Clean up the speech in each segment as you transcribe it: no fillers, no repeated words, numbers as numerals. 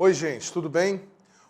Oi, gente, tudo bem?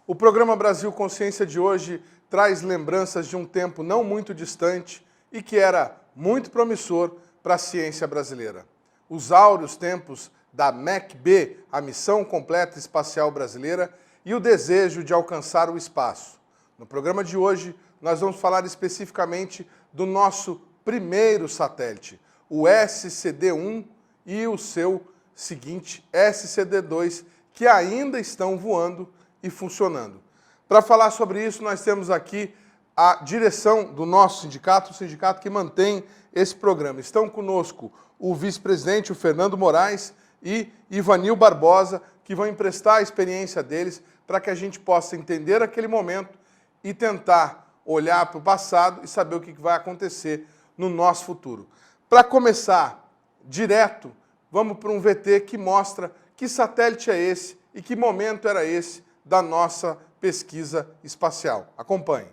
O programa Brasil Consciência de hoje traz lembranças de um tempo não muito distante e que era muito promissor para a ciência brasileira. Os áureos tempos da MEC-B, a Missão Completa Espacial Brasileira, e o desejo de alcançar o espaço. No programa de hoje, nós vamos falar especificamente do nosso primeiro satélite, o SCD-1 e o seu seguinte, SCD-2, que ainda estão voando e funcionando. Para falar sobre isso, nós temos aqui a direção do nosso sindicato, o sindicato que mantém esse programa. Estão conosco o vice-presidente, o Fernando Moraes, e Ivanil Barbosa, que vão emprestar a experiência deles para que a gente possa entender aquele momento e tentar olhar para o passado e saber o que vai acontecer no nosso futuro. Para começar direto, vamos para um VT que mostra que satélite é esse e que momento era esse da nossa pesquisa espacial. Acompanhe.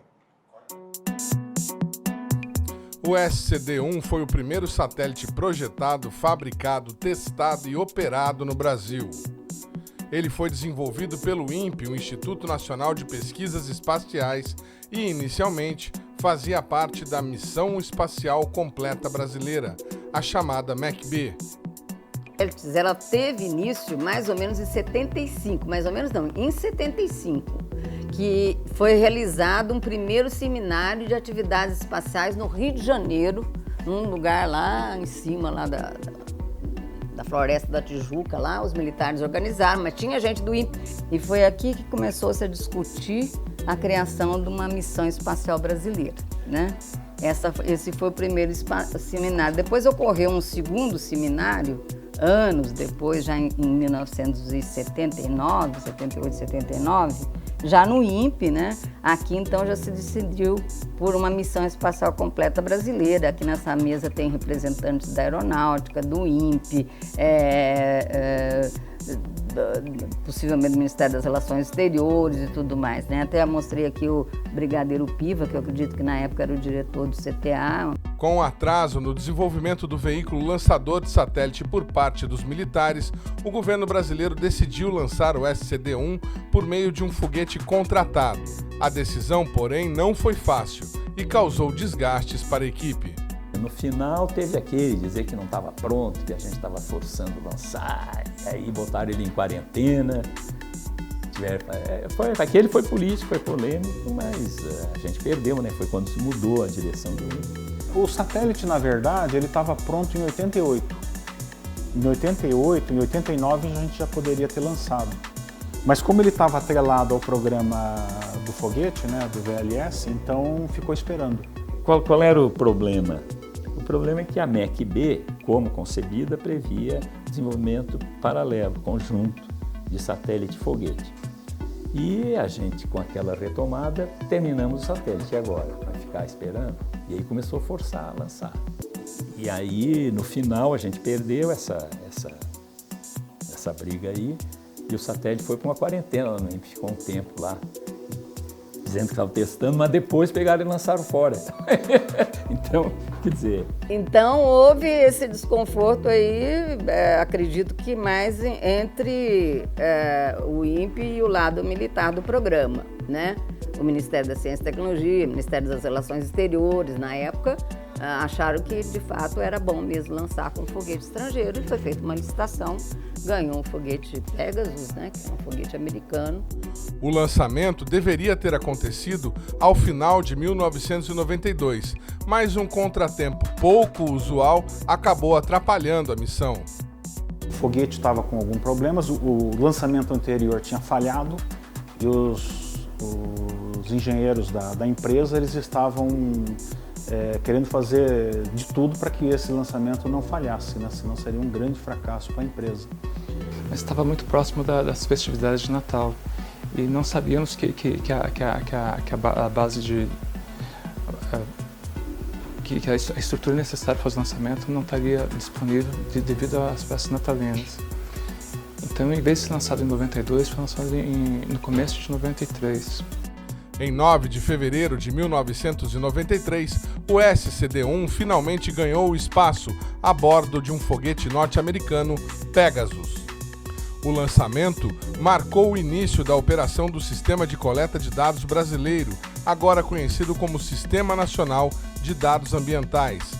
O SCD-1 foi o primeiro satélite projetado, fabricado, testado e operado no Brasil. Ele foi desenvolvido pelo INPE, o Instituto Nacional de Pesquisas Espaciais, e inicialmente fazia parte da Missão Espacial Completa Brasileira, a chamada MEC-B. Ela teve início mais ou menos em 75, mais ou menos não, em 75, que foi realizado um primeiro seminário de atividades espaciais no Rio de Janeiro, num lugar lá em cima lá da Floresta da Tijuca, lá os militares organizaram, mas tinha gente do INPE. E foi aqui que começou-se a discutir a criação de uma missão espacial brasileira, né? Esse foi o primeiro seminário. Depois ocorreu um segundo seminário, anos depois, já em 1979, 78, 79, já no INPE, né? Aqui então já se decidiu por uma missão espacial completa brasileira. Aqui nessa mesa tem representantes da aeronáutica, do INPE, possivelmente do Ministério das Relações Exteriores e tudo mais, né? Até mostrei aqui o Brigadeiro Piva, que eu acredito que na época era o diretor do CTA. Com o atraso no desenvolvimento do veículo lançador de satélite por parte dos militares, o governo brasileiro decidiu lançar o SCD-1 por meio de um foguete contratado. A decisão, porém, não foi fácil e causou desgastes para a equipe. No final teve aquele dizer que não estava pronto, que a gente estava forçando lançar, aí botaram ele em quarentena. Aquele foi político, foi polêmico, mas a gente perdeu, né? Foi quando se mudou a direção do INPE. O satélite, na verdade, ele estava pronto em 88. Em 88, em 89 a gente já poderia ter lançado. Mas como ele estava atrelado ao programa do foguete, né, do VLS, então ficou esperando. Qual era o problema? O problema é que a MEC-B, como concebida, previa desenvolvimento paralelo, conjunto de satélite e foguete. E a gente, com aquela retomada, terminamos o satélite. E agora? Vai ficar esperando? E aí começou a forçar a lançar. E aí, no final, a gente perdeu essa briga aí, e o satélite foi para uma quarentena lá no INPE, ficou um tempo lá, dizendo que estava testando, mas depois pegaram e lançaram fora. Então, quer dizer... Então, houve esse desconforto aí, acredito que mais entre o INPE e o lado militar do programa, né? O Ministério da Ciência e Tecnologia, o Ministério das Relações Exteriores, na época, acharam que, de fato, era bom mesmo lançar com foguete estrangeiro, e foi feita uma licitação, ganhou um foguete Pegasus, né, que é um foguete americano. O lançamento deveria ter acontecido ao final de 1992, mas um contratempo pouco usual acabou atrapalhando a missão. O foguete estava com alguns problemas, o lançamento anterior tinha falhado e os engenheiros da empresa eles estavam querendo fazer de tudo para que esse lançamento não falhasse, né? Senão seria um grande fracasso para a empresa. Mas estava muito próximo das festividades de Natal e não sabíamos que a base de... que a estrutura necessária para o lançamento não estaria disponível devido às festas natalinas. Então, em vez de ser lançado em 92, foi lançado no começo de 93. Em 9 de fevereiro de 1993, o SCD-1 finalmente ganhou o espaço a bordo de um foguete norte-americano Pegasus. O lançamento marcou o início da operação do Sistema de Coleta de Dados Brasileiro, agora conhecido como Sistema Nacional de Dados Ambientais.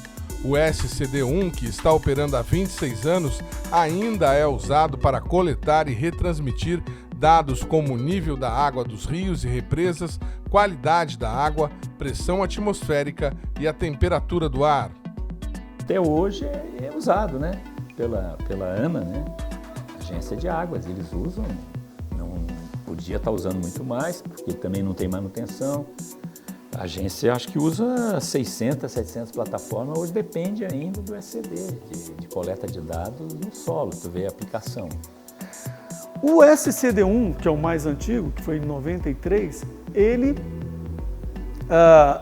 O SCD-1, que está operando há 26 anos, ainda é usado para coletar e retransmitir dados como o nível da água dos rios e represas, qualidade da água, pressão atmosférica e a temperatura do ar. Até hoje é usado, né? Pela ANA, né? Agência de Águas, eles usam. Não podia estar usando muito mais, porque também não tem manutenção. A agência acho que usa 600, 700 plataformas, hoje depende ainda do SCD, de coleta de dados no solo, tu vê a aplicação. O SCD-1, que é o mais antigo, que foi em 93,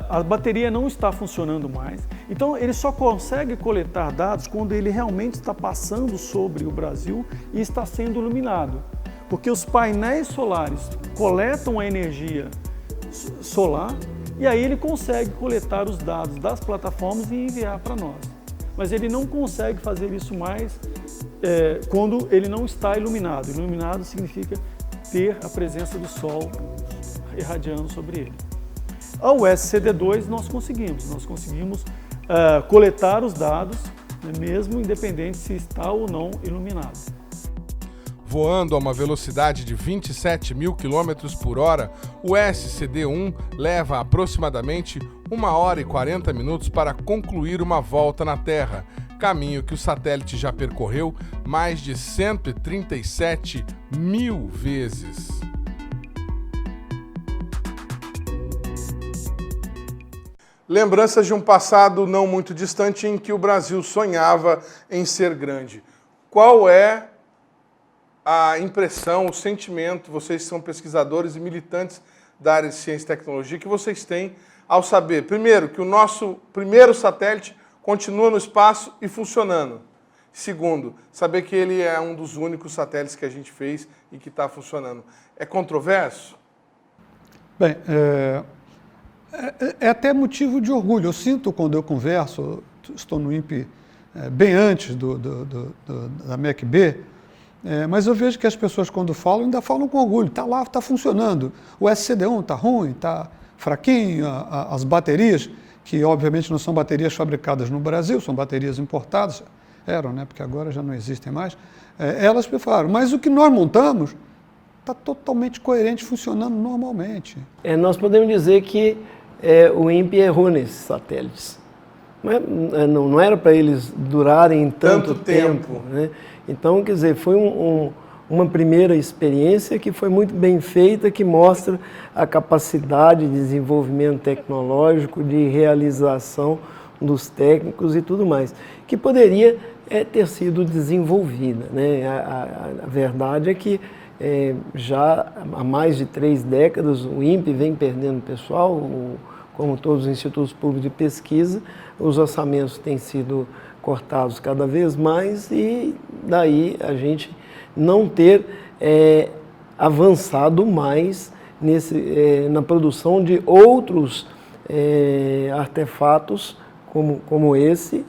a bateria não está funcionando mais, então ele só consegue coletar dados quando ele realmente está passando sobre o Brasil e está sendo iluminado, porque os painéis solares coletam a energia solar e aí ele consegue coletar os dados das plataformas e enviar para nós. Mas ele não consegue fazer isso mais quando ele não está iluminado. Iluminado significa ter a presença do sol irradiando sobre ele. Ao SCD-2 nós conseguimos coletar os dados, né, mesmo independente se está ou não iluminado. Voando a uma velocidade de 27 mil km por hora, o SCD-1 leva aproximadamente 1 hora e 40 minutos para concluir uma volta na Terra, caminho que o satélite já percorreu mais de 137 mil vezes. Lembranças de um passado não muito distante em que o Brasil sonhava em ser grande. Qual é a impressão, o sentimento, vocês são pesquisadores e militantes da área de ciência e tecnologia, que vocês têm ao saber, primeiro, que o nosso primeiro satélite continua no espaço e funcionando. Segundo, saber que ele é um dos únicos satélites que a gente fez e que está funcionando. É controverso? Bem, é até motivo de orgulho. Eu sinto quando eu converso, estou no INPE bem antes da MEC-B, mas eu vejo que as pessoas quando falam, ainda falam com orgulho. Está lá, está funcionando. O SCD-1 está ruim, está fraquinho, as baterias, que obviamente não são baterias fabricadas no Brasil, são baterias importadas, eram, né, porque agora já não existem mais, elas falaram, mas o que nós montamos está totalmente coerente, funcionando normalmente. Nós podemos dizer que o INPE errou nesses satélites. Não era para eles durarem tanto tempo, né? Então, quer dizer, foi uma primeira experiência que foi muito bem feita, que mostra a capacidade de desenvolvimento tecnológico, de realização dos técnicos e tudo mais, que poderia ter sido desenvolvida, né? A verdade é que já há mais de 3 décadas o INPE vem perdendo pessoal, como todos os institutos públicos de pesquisa, os orçamentos têm sido cortados cada vez mais e daí a gente não ter avançado mais na produção de outros artefatos como esse,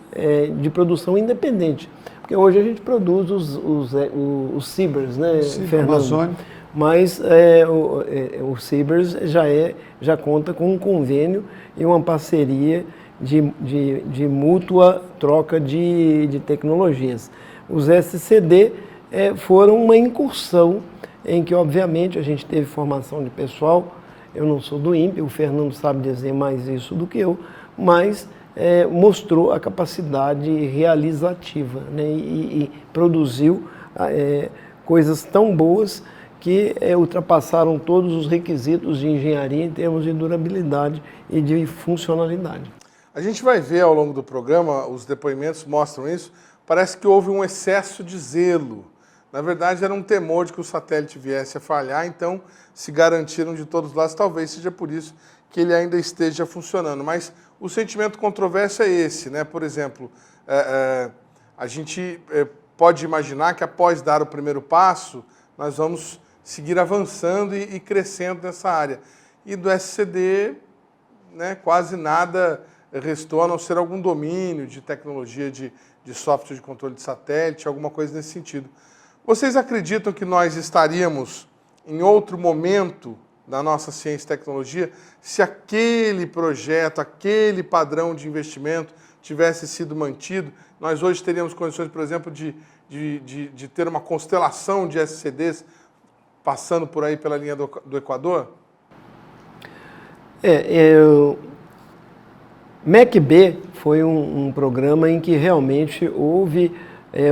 de produção independente. Porque hoje a gente produz os CIBERs, né, Fernando? Amazônia. Mas o CIBERs já conta com um convênio e uma parceria de mútua troca de tecnologias. Os SCD foram uma incursão em que, obviamente, a gente teve formação de pessoal. Eu não sou do INPE, o Fernando sabe dizer mais isso do que eu, mas mostrou a capacidade realizativa, né, e produziu coisas tão boas que ultrapassaram todos os requisitos de engenharia em termos de durabilidade e de funcionalidade. A gente vai ver ao longo do programa, os depoimentos mostram isso, parece que houve um excesso de zelo. Na verdade, era um temor de que o satélite viesse a falhar, então se garantiram de todos os lados, talvez seja por isso que ele ainda esteja funcionando. Mas o sentimento controverso é esse, né? Por exemplo, a gente pode imaginar que após dar o primeiro passo, nós vamos seguir avançando e crescendo nessa área. E do SCD, né, quase nada restou, a não ser algum domínio de tecnologia de software de controle de satélite, alguma coisa nesse sentido. Vocês acreditam que nós estaríamos em outro momento da nossa ciência e tecnologia se aquele projeto, aquele padrão de investimento tivesse sido mantido? Nós hoje teríamos condições, por exemplo, de ter uma constelação de SCDs passando por aí pela linha do Equador? MEC-B foi um programa em que realmente houve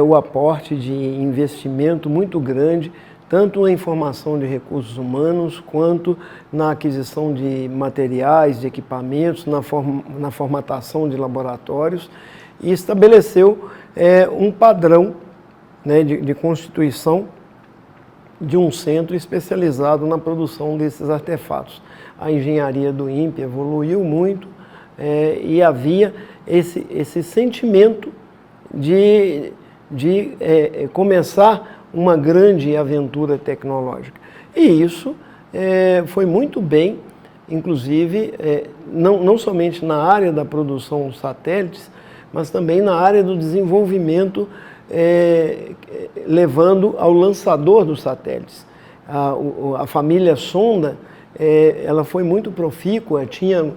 o aporte de investimento muito grande, tanto na informação de recursos humanos, quanto na aquisição de materiais, de equipamentos, na formatação de laboratórios, e estabeleceu um padrão, né, de constituição de um centro especializado na produção desses artefatos. A engenharia do INPE evoluiu muito e havia esse sentimento de começar uma grande aventura tecnológica. E isso foi muito bem, inclusive, não somente na área da produção de satélites, mas também na área do desenvolvimento, levando ao lançador dos satélites. A família Sonda, ela foi muito profícua, tinha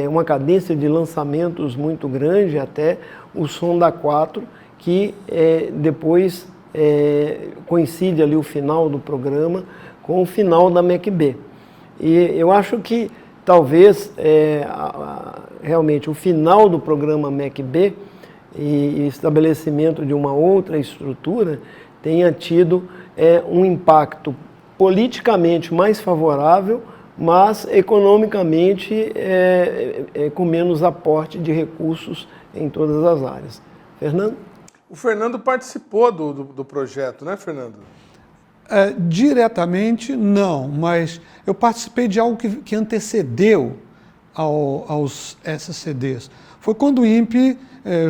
uma cadência de lançamentos muito grande, até o Sonda 4, que depois coincide ali o final do programa com o final da MEC-B. E eu acho que talvez realmente o final do programa MEC-B e estabelecimento de uma outra estrutura tenha tido um impacto politicamente mais favorável, mas economicamente com menos aporte de recursos em todas as áreas. Fernando? O Fernando participou do projeto, né, Fernando? Diretamente, não, mas eu participei de algo que antecedeu aos SCDs. Foi quando o INPE,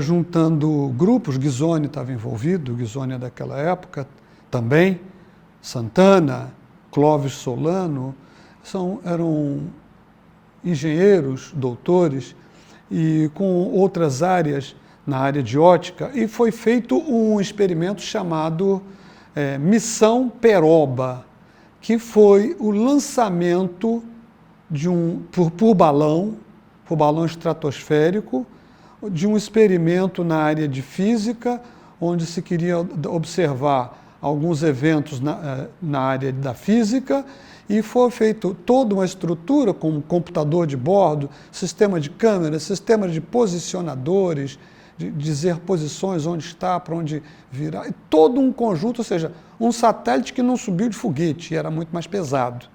juntando grupos, Ghisoni estava envolvido, Ghisoni é daquela época também, Santana, Clóvis Solano, eram engenheiros, doutores, e com outras áreas na área de ótica, e foi feito um experimento chamado Missão Peroba, que foi o lançamento de por balão estratosférico, de um experimento na área de física, onde se queria observar alguns eventos na área da física, e foi feito toda uma estrutura com computador de bordo, sistema de câmeras, sistema de posicionadores, de dizer posições, onde está, para onde virar, e todo um conjunto, ou seja, um satélite que não subiu de foguete, era muito mais pesado.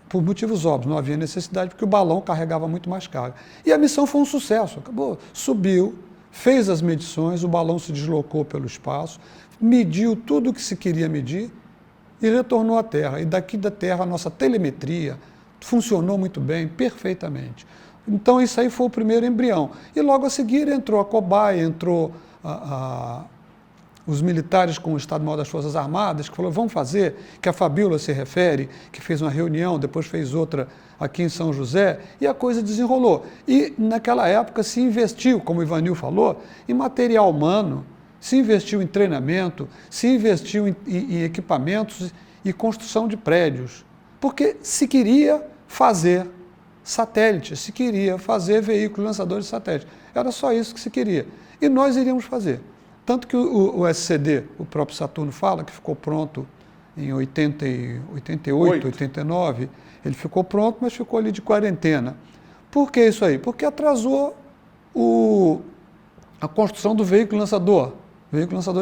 Por motivos óbvios, não havia necessidade, porque o balão carregava muito mais carga. E a missão foi um sucesso, acabou, subiu, fez as medições, o balão se deslocou pelo espaço, mediu tudo o que se queria medir e retornou à Terra. E daqui da Terra a nossa telemetria funcionou muito bem, perfeitamente. Então isso aí foi o primeiro embrião. E logo a seguir entrou a cobaia, entrou os militares com o Estado-Maior das Forças Armadas, que falou, vamos fazer, que a Fabíola se refere, que fez uma reunião, depois fez outra aqui em São José, e a coisa desenrolou. E naquela época se investiu, como o Ivanil falou, em material humano, se investiu em treinamento, se investiu em equipamentos e construção de prédios, porque se queria fazer satélite, se queria fazer veículo lançador de satélite. Era só isso que se queria. E nós iríamos fazer. Tanto que o SCD, o próprio Saturno fala, que ficou pronto em 88, 89, ele ficou pronto, mas ficou ali de quarentena. Por que isso aí? Porque atrasou a construção do veículo lançador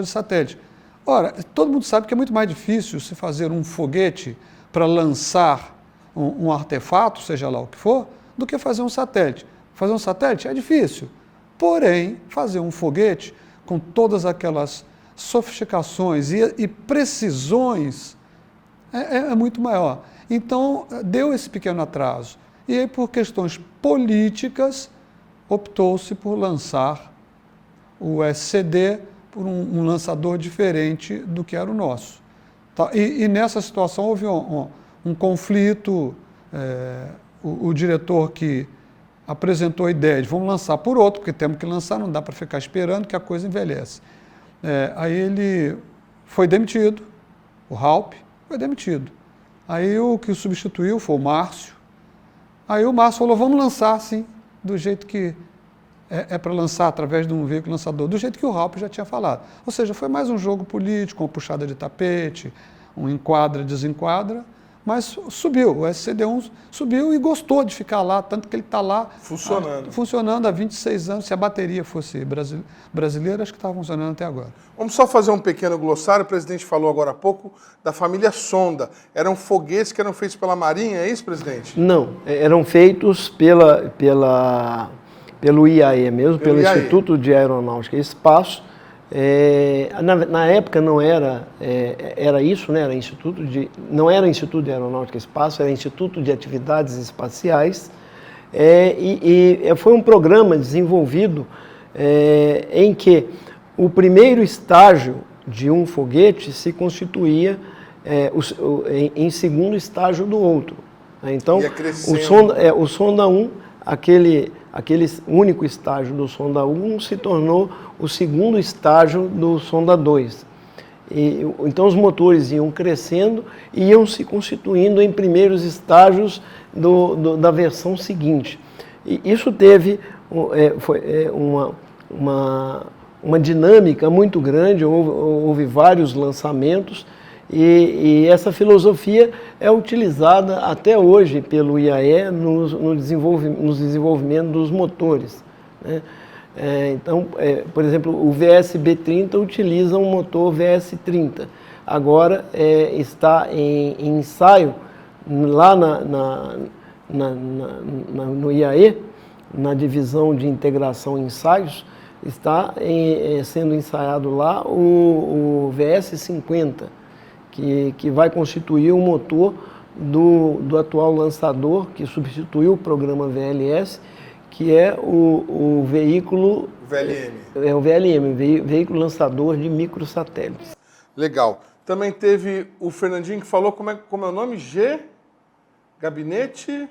de satélite. Ora, todo mundo sabe que é muito mais difícil se fazer um foguete para lançar um artefato, seja lá o que for, do que fazer um satélite. Fazer um satélite é difícil, porém, fazer um foguete com todas aquelas sofisticações e precisões é muito maior. Então, deu esse pequeno atraso. E aí, por questões políticas, optou-se por lançar o SCD por um lançador diferente do que era o nosso. Tá? E nessa situação houve um conflito, o diretor que apresentou a ideia de vamos lançar por outro, porque temos que lançar, não dá para ficar esperando que a coisa envelhece. Aí ele foi demitido, o Raup foi demitido. Aí o que o substituiu foi o Márcio. Aí o Márcio falou, vamos lançar assim, do jeito que é para lançar, através de um veículo lançador, do jeito que o Raup já tinha falado. Ou seja, foi mais um jogo político, uma puxada de tapete, um enquadra, desenquadra, mas subiu, o SCD1 subiu e gostou de ficar lá, tanto que ele está lá funcionando há 26 anos. Se a bateria fosse brasileira, acho que estava funcionando até agora. Vamos só fazer um pequeno glossário. O presidente falou agora há pouco da família Sonda. Eram foguetes que eram feitos pela Marinha, é isso, presidente? Não, eram feitos pelo IAE mesmo, pelo IAE. Instituto de Aeronáutica e Espaço. Na época não era, era isso, né? Não era Instituto de Aeronáutica e Espaço, era Instituto de Atividades Espaciais. Foi um programa desenvolvido em que o primeiro estágio de um foguete se constituía em segundo estágio do outro. Então, o Sonda 1, aquele único estágio do Sonda 1 se tornou o segundo estágio do Sonda 2. Então os motores iam crescendo e iam se constituindo em primeiros estágios da versão seguinte. E isso teve uma dinâmica muito grande, houve vários lançamentos, e essa filosofia é utilizada até hoje pelo IAE nos desenvolvimentos dos motores, né? Então, por exemplo, o VSB-30 utiliza um motor VS-30. Agora está em ensaio lá no IAE, na divisão de integração e ensaios, está sendo ensaiado lá o VS-50, que vai constituir o motor do atual lançador, que substituiu o programa VLS, que é o veículo... VLM. É o VLM, Veículo Lançador de Microsatélites. Legal. Também teve o Fernandinho que falou, como é o nome? Gabinete...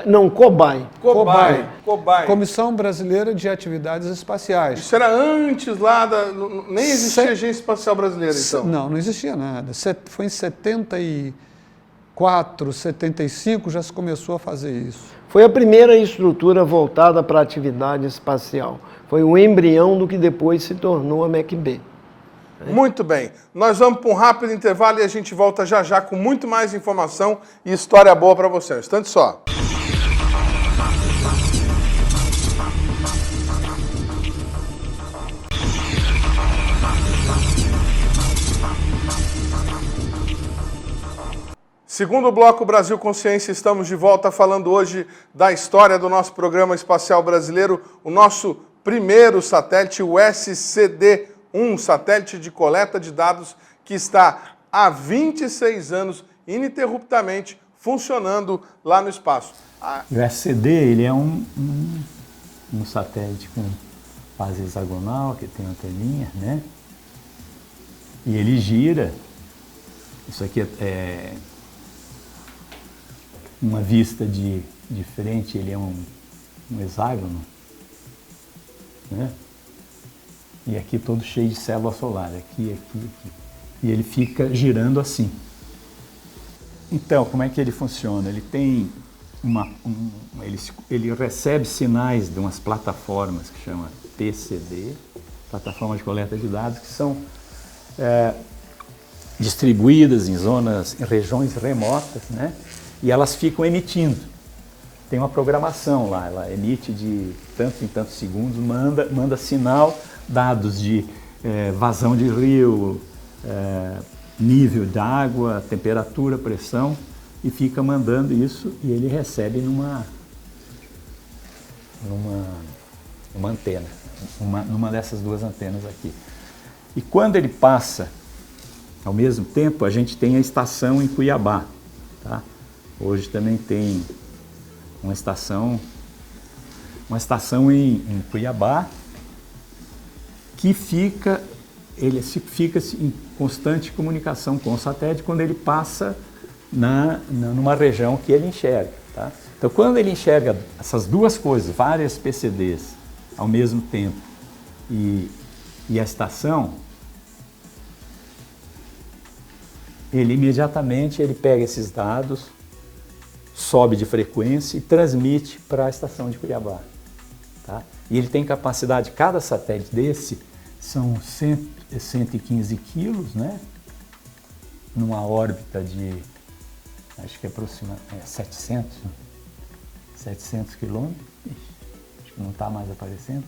Não, COBAI. COBAI. Comissão Brasileira de Atividades Espaciais. Isso era antes lá nem existia Agência Espacial Brasileira, então? Não existia nada. Foi em 74, 75 já se começou a fazer isso. Foi a primeira estrutura voltada para a atividade espacial. Foi o embrião do que depois se tornou a MEC-B. Muito bem. Nós vamos para um rápido intervalo e a gente volta já já com muito mais informação e história boa para você. Um instante só. Segundo bloco Brasil Consciência, estamos de volta falando hoje da história do nosso programa espacial brasileiro, o nosso primeiro satélite, o SCD-1, satélite de coleta de dados que está há 26 anos ininterruptamente funcionando lá no espaço. O SCD ele é um satélite com base hexagonal, que tem anteninha, né? E ele gira. Isso aqui é uma vista de frente, ele é um hexágono, né? E aqui todo cheio de célula solar, aqui. E ele fica girando assim. Então, como é que ele funciona? Ele tem ele recebe sinais de umas plataformas que chama PCD, plataforma de coleta de dados, que são distribuídas em regiões remotas, né? E elas ficam emitindo. Tem uma programação lá, ela emite de tanto em tantos segundos, manda sinal, dados de vazão de rio, nível d'água, temperatura, pressão, e fica mandando isso e ele recebe numa antena, numa dessas duas antenas aqui. E quando ele passa, ao mesmo tempo, a gente tem a estação em Cuiabá, tá? Hoje também tem uma estação em Cuiabá que fica em constante comunicação com o satélite quando ele passa numa região que ele enxerga, tá? Então, quando ele enxerga essas duas coisas, várias PCDs ao mesmo tempo, e a estação, ele imediatamente pega esses dados, sobe de frequência e transmite para a estação de Cuiabá. Tá? E ele tem capacidade, cada satélite desse são 115 quilos, né? Numa órbita de, acho que aproximadamente 700 quilômetros, acho que não está mais aparecendo.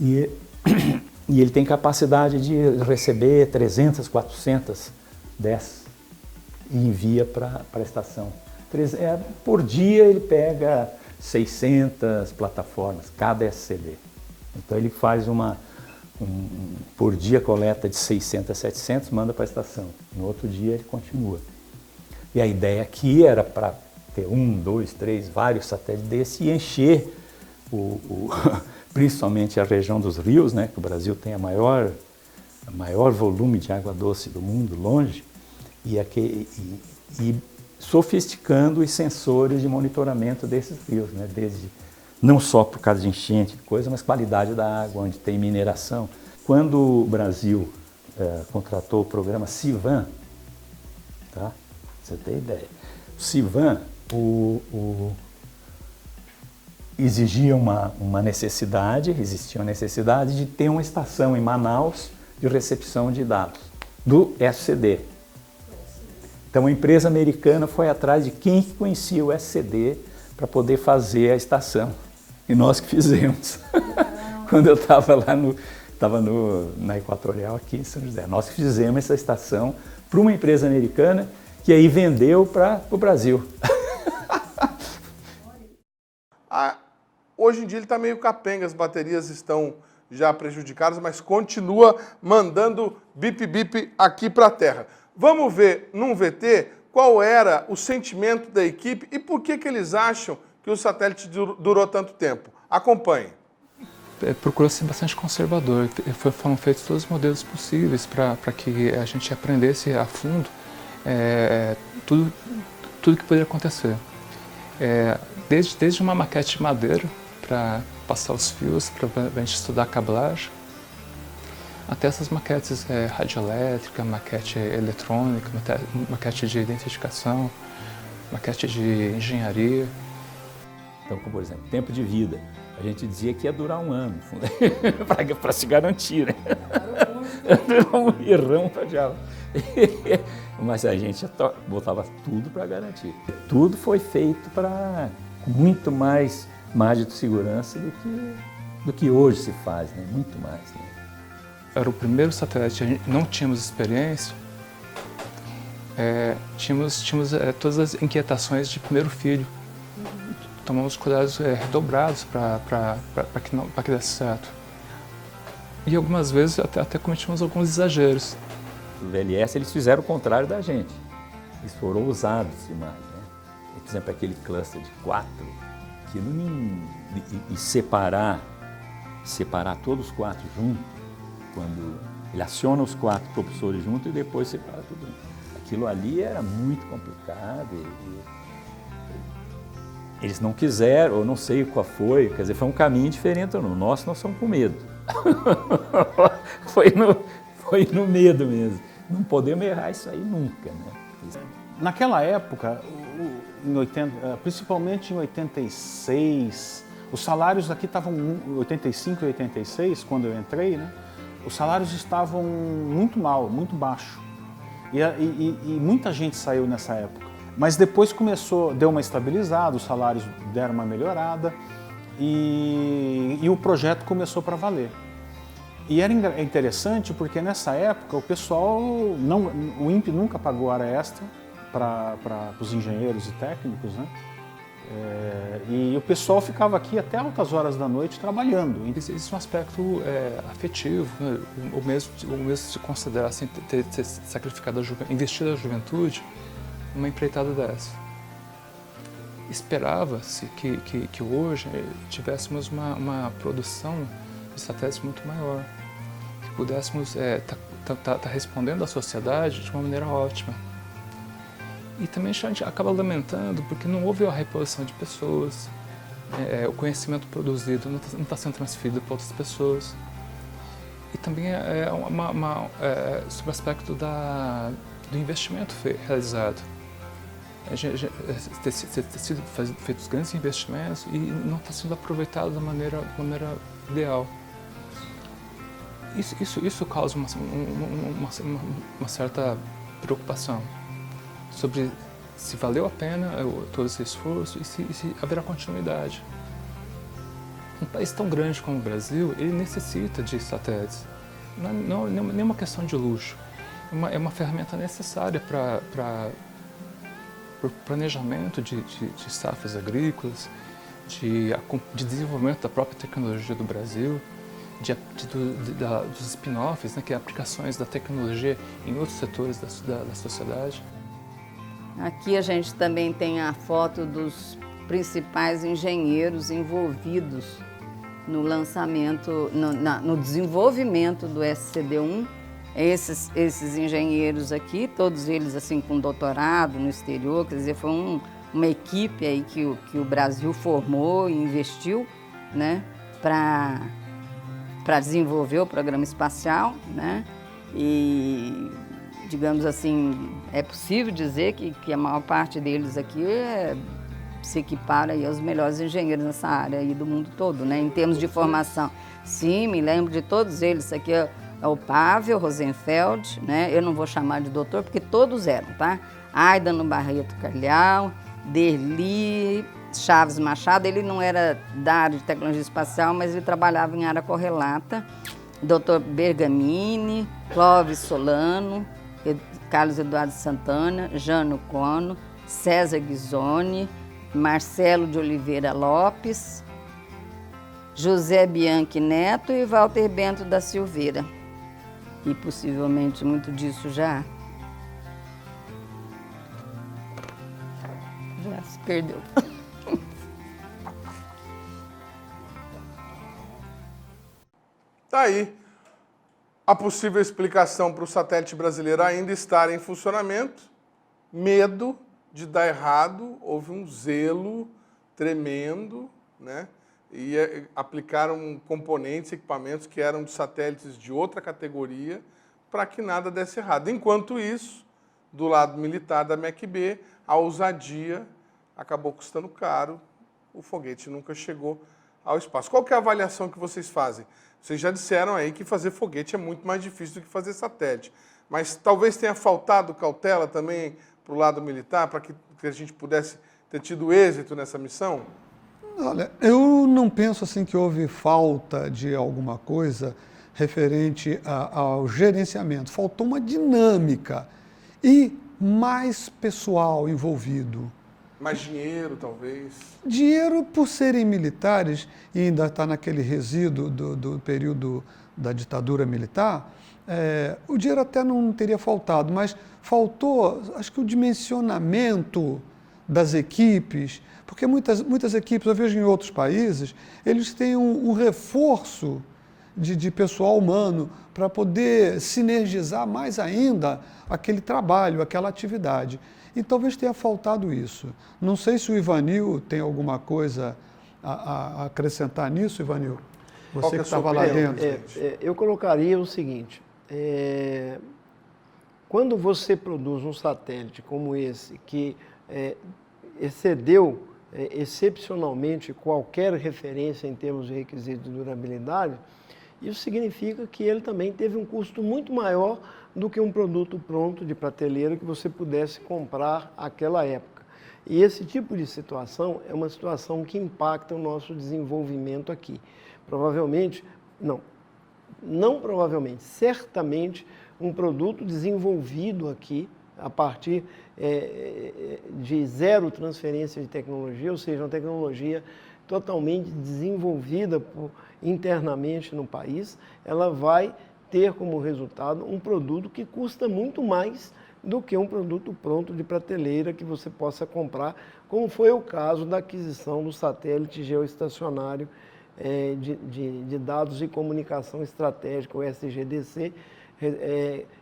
E ele tem capacidade de receber 300, 400 dessas e envia para a estação. Por dia ele pega 600 plataformas, cada SCD. Então ele faz por dia coleta de 600 a 700, manda para a estação. No outro dia ele continua. E a ideia aqui era para ter 1, 2, 3, vários satélites desses e encher principalmente a região dos rios, né, que o Brasil tem a maior volume de água doce do mundo, longe, e sofisticando os sensores de monitoramento desses rios, né, desde não só por causa de enchente, mas qualidade da água, onde tem mineração. Quando o Brasil contratou o programa CIVAM, tá? Você tem ideia? O CIVAM existia uma necessidade de ter uma estação em Manaus de recepção de dados do SCD. Então a empresa americana foi atrás de quem conhecia o SCD para poder fazer a estação. E nós que fizemos. Quando eu estava lá na Equatorial, aqui em São José. Nós que fizemos essa estação para uma empresa americana que aí vendeu para o Brasil. Hoje em dia ele está meio capenga, as baterias estão já prejudicadas, mas continua mandando bip-bip aqui para a Terra. Vamos ver num VT qual era o sentimento da equipe e por que eles acham que o satélite durou tanto tempo. Acompanhe. Procurou ser bastante conservador. Foram feitos todos os modelos possíveis para que a gente aprendesse a fundo tudo que poderia acontecer. Desde uma maquete de madeira para passar os fios, para a gente estudar a cabelagem, até essas maquetes radioelétrica, maquete eletrônica, maquete de identificação, maquete de engenharia. Então, como por exemplo, tempo de vida. A gente dizia que ia durar 1 ano, para se garantir, né? Durou um irrão para diabo. Mas a gente botava tudo para garantir. Tudo foi feito com muito mais margem de segurança do que hoje se faz, né? Muito mais. Né? Era o primeiro satélite, a gente não tínhamos experiência, tínhamos todas as inquietações de primeiro filho. Tomamos cuidados redobrados para que desse certo. E algumas vezes até cometimos alguns exageros. O VLS eles fizeram o contrário da gente. Eles foram ousados demais. Né? Por exemplo, aquele cluster de 4, e separar todos os 4 juntos, quando ele aciona os 4 propulsores juntos e depois separa tudo junto. Aquilo ali era muito complicado. Eles não quiseram, ou não sei qual foi, quer dizer, foi um caminho diferente. No nosso, nós somos com medo. Foi no medo mesmo. Não podemos errar isso aí nunca. Né? Naquela época, principalmente em 86, os salários aqui estavam, em 85 e 86, quando eu entrei, né? Os salários estavam muito mal, muito baixo. E muita gente saiu nessa época. Mas depois deu uma estabilizada, os salários deram uma melhorada e o projeto começou para valer. E era interessante porque nessa época o pessoal, o INPE nunca pagou hora extra para os engenheiros e técnicos, né? E o pessoal ficava aqui até altas horas da noite trabalhando. Existe um aspecto afetivo, né? o mesmo de considerar assim, ter sacrificado investido a juventude numa empreitada dessa. Esperava-se que hoje tivéssemos uma produção de satélites muito maior, que pudéssemos tá respondendo à sociedade de uma maneira ótima. E também a gente acaba lamentando porque não houve a reposição de pessoas, o conhecimento produzido não está sendo transferido para outras pessoas. E também sobre o aspecto do investimento realizado. Ter sido feitos grandes investimentos e não está sendo aproveitado da maneira ideal. Isso causa uma certa preocupação sobre se valeu a pena todo esse esforço e se haverá continuidade. Um país tão grande como o Brasil, ele necessita de satélites. Não é nenhuma questão de luxo. É uma ferramenta necessária para o planejamento de safras agrícolas, de desenvolvimento da própria tecnologia do Brasil, dos spin-offs, né, que é aplicações da tecnologia em outros setores da sociedade. Aqui a gente também tem a foto dos principais engenheiros envolvidos no lançamento, no desenvolvimento do SCD-1. Esses engenheiros aqui, todos eles assim com doutorado no exterior, quer dizer, foi uma equipe aí que o Brasil formou e investiu, né, para desenvolver o programa espacial, né, e digamos assim, é possível dizer que a maior parte deles aqui se equipara aí aos melhores engenheiros nessa área aí do mundo todo, né, em termos de formação. Sim, me lembro de todos eles. Isso aqui é o Pavel Rosenfeld, né? Eu não vou chamar de doutor, porque todos eram, tá? Aidano Barreto Calhau, Derli, Chaves Machado, ele não era da área de tecnologia espacial, mas ele trabalhava em área correlata. Dr. Bergamini, Clóvis Solano, Carlos Eduardo Santana, Jano Cono, César Ghisoni, Marcelo de Oliveira Lopes, José Bianchi Neto e Walter Bento da Silveira. E possivelmente muito disso já se perdeu. Tá aí a possível explicação para o satélite brasileiro ainda estar em funcionamento. Medo de dar errado, houve um zelo tremendo, né? E aplicaram componentes, equipamentos que eram de satélites de outra categoria para que nada desse errado. Enquanto isso, do lado militar da MEC-B, a ousadia acabou custando caro, o foguete nunca chegou ao espaço. Qual que é a avaliação que vocês fazem? Vocês já disseram aí que fazer foguete é muito mais difícil do que fazer satélite, mas talvez tenha faltado cautela também para o lado militar, para que a gente pudesse ter tido êxito nessa missão? Olha, eu não penso assim que houve falta de alguma coisa referente ao gerenciamento. Faltou uma dinâmica e mais pessoal envolvido. Mais dinheiro, talvez? Dinheiro por serem militares e ainda está naquele resíduo do período da ditadura militar, o dinheiro até não teria faltado, mas faltou, acho que o dimensionamento das equipes, porque muitas equipes, eu vejo em outros países, eles têm um reforço de pessoal humano para poder sinergizar mais ainda aquele trabalho, aquela atividade. E talvez tenha faltado isso. Não sei se o Ivanil tem alguma coisa a acrescentar nisso, Ivanil. Você que estava lá dentro. Eu colocaria o seguinte, quando você produz um satélite como esse, que excedeu excepcionalmente qualquer referência em termos de requisitos de durabilidade, isso significa que ele também teve um custo muito maior do que um produto pronto de prateleira que você pudesse comprar naquela época. E esse tipo de situação é uma situação que impacta o nosso desenvolvimento aqui. Provavelmente, não provavelmente, certamente um produto desenvolvido aqui a partir de zero transferência de tecnologia, ou seja, uma tecnologia totalmente desenvolvida internamente no país, ela vai ter como resultado um produto que custa muito mais do que um produto pronto de prateleira que você possa comprar, como foi o caso da aquisição do satélite geoestacionário de dados de comunicação estratégica, o SGDC,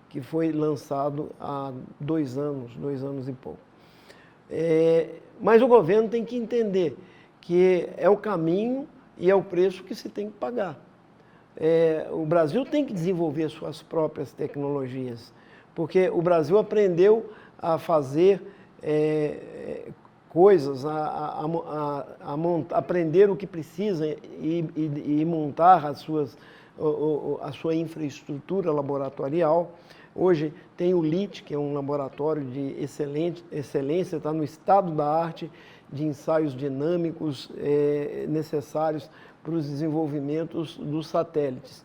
que foi lançado há 2 anos e pouco. Mas o governo tem que entender que é o caminho e é o preço que se tem que pagar. o Brasil tem que desenvolver suas próprias tecnologias, porque o Brasil aprendeu a fazer coisas, aprender o que precisa e montar a sua infraestrutura laboratorial. Hoje tem o LIT, que é um laboratório de excelência, está no estado da arte de ensaios dinâmicos necessários para os desenvolvimentos dos satélites.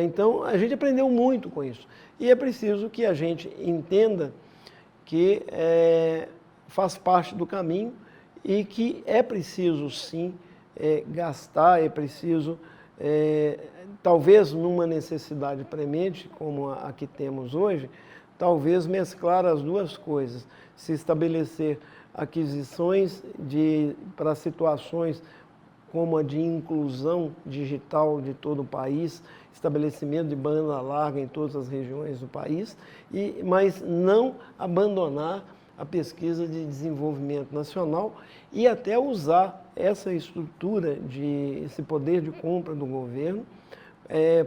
Então, a gente aprendeu muito com isso. E é preciso que a gente entenda que faz parte do caminho e que é preciso, sim, gastar, é preciso, talvez numa necessidade premente, como a que temos hoje, talvez mesclar as duas coisas, se estabelecer aquisições para situações como a de inclusão digital de todo o país, estabelecimento de banda larga em todas as regiões do país, mas não abandonar a pesquisa de desenvolvimento nacional e até usar essa estrutura, esse poder de compra do governo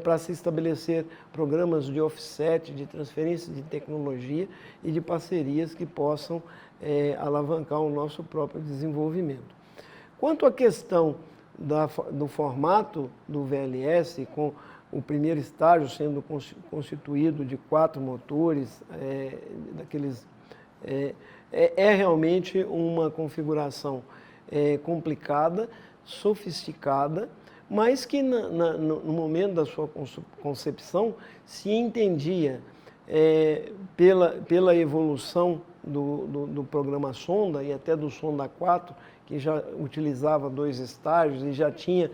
para se estabelecer programas de offset, de transferência de tecnologia e de parcerias que possam alavancar o nosso próprio desenvolvimento. Quanto à questão do formato do VLS, com o primeiro estágio sendo constituído de 4 motores, realmente uma configuração complicada, sofisticada, mas que no momento da sua concepção se entendia pela evolução do programa Sonda e até do Sonda 4, que já utilizava 2 estágios e já tinha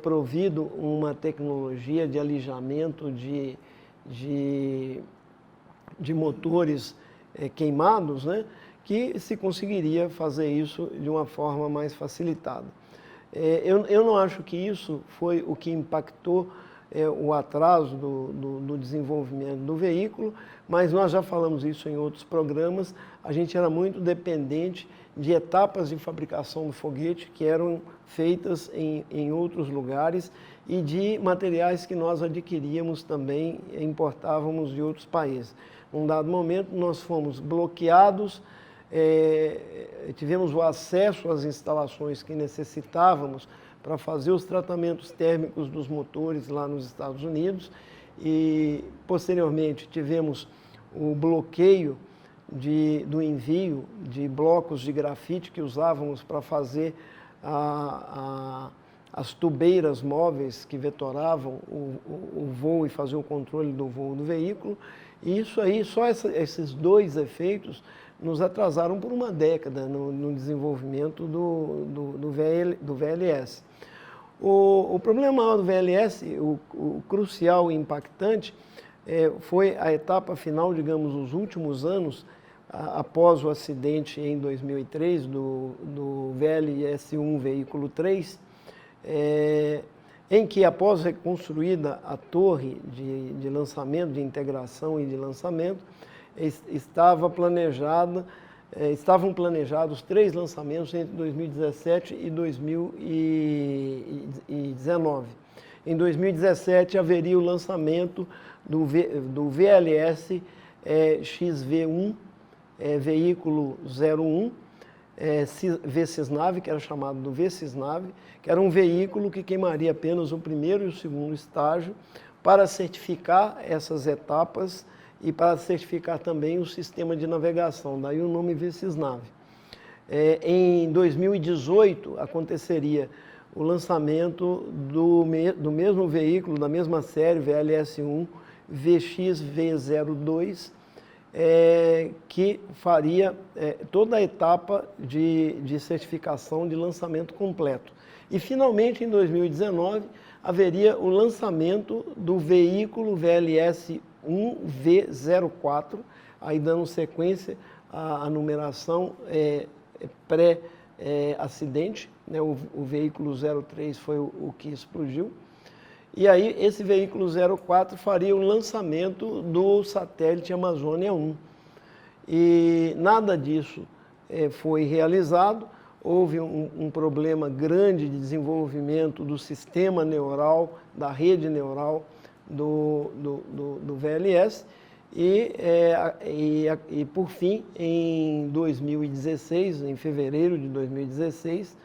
provido uma tecnologia de alijamento de motores queimados, né, que se conseguiria fazer isso de uma forma mais facilitada. Eu não acho que isso foi o que impactou o atraso do desenvolvimento do veículo, mas nós já falamos isso em outros programas, a gente era muito dependente de etapas de fabricação do foguete que eram feitas em outros lugares e de materiais que nós adquiríamos também, importávamos de outros países. Num dado momento, nós fomos bloqueados, tivemos o acesso às instalações que necessitávamos para fazer os tratamentos térmicos dos motores lá nos Estados Unidos e, posteriormente, tivemos o bloqueio do envio de blocos de grafite que usávamos para fazer as tubeiras móveis que vetoravam o voo e faziam o controle do voo do veículo. E isso aí, só esses 2 efeitos nos atrasaram por uma década no desenvolvimento do VLS. O problema maior do VLS, o crucial e impactante, foi a etapa final, digamos, os últimos anos, após o acidente em 2003 do VLS-1 veículo 3, em que, após reconstruída a torre de lançamento, de integração e de lançamento, estavam planejados 3 lançamentos entre 2017 e 2019. Em 2017 haveria o lançamento do VLS XV1, veículo 01, V-Cisnave, que era chamado do V-Cisnave, que era um veículo que queimaria apenas o primeiro e o segundo estágio para certificar essas etapas e para certificar também o sistema de navegação, daí o nome V-Cisnave. Em 2018 aconteceria o lançamento do mesmo veículo, da mesma série, VLS-1, VXV-02, que faria toda a etapa de certificação de lançamento completo. E, finalmente, em 2019, haveria o lançamento do veículo VLS-1V04, aí dando sequência à numeração pré-acidente, né? O veículo 03 foi o que explodiu. E aí, esse veículo 04 faria o lançamento do satélite Amazônia 1. E nada disso foi realizado. houve um problema grande de desenvolvimento do sistema neural, da rede neural do VLS, e por fim, em 2016, em fevereiro de 2016,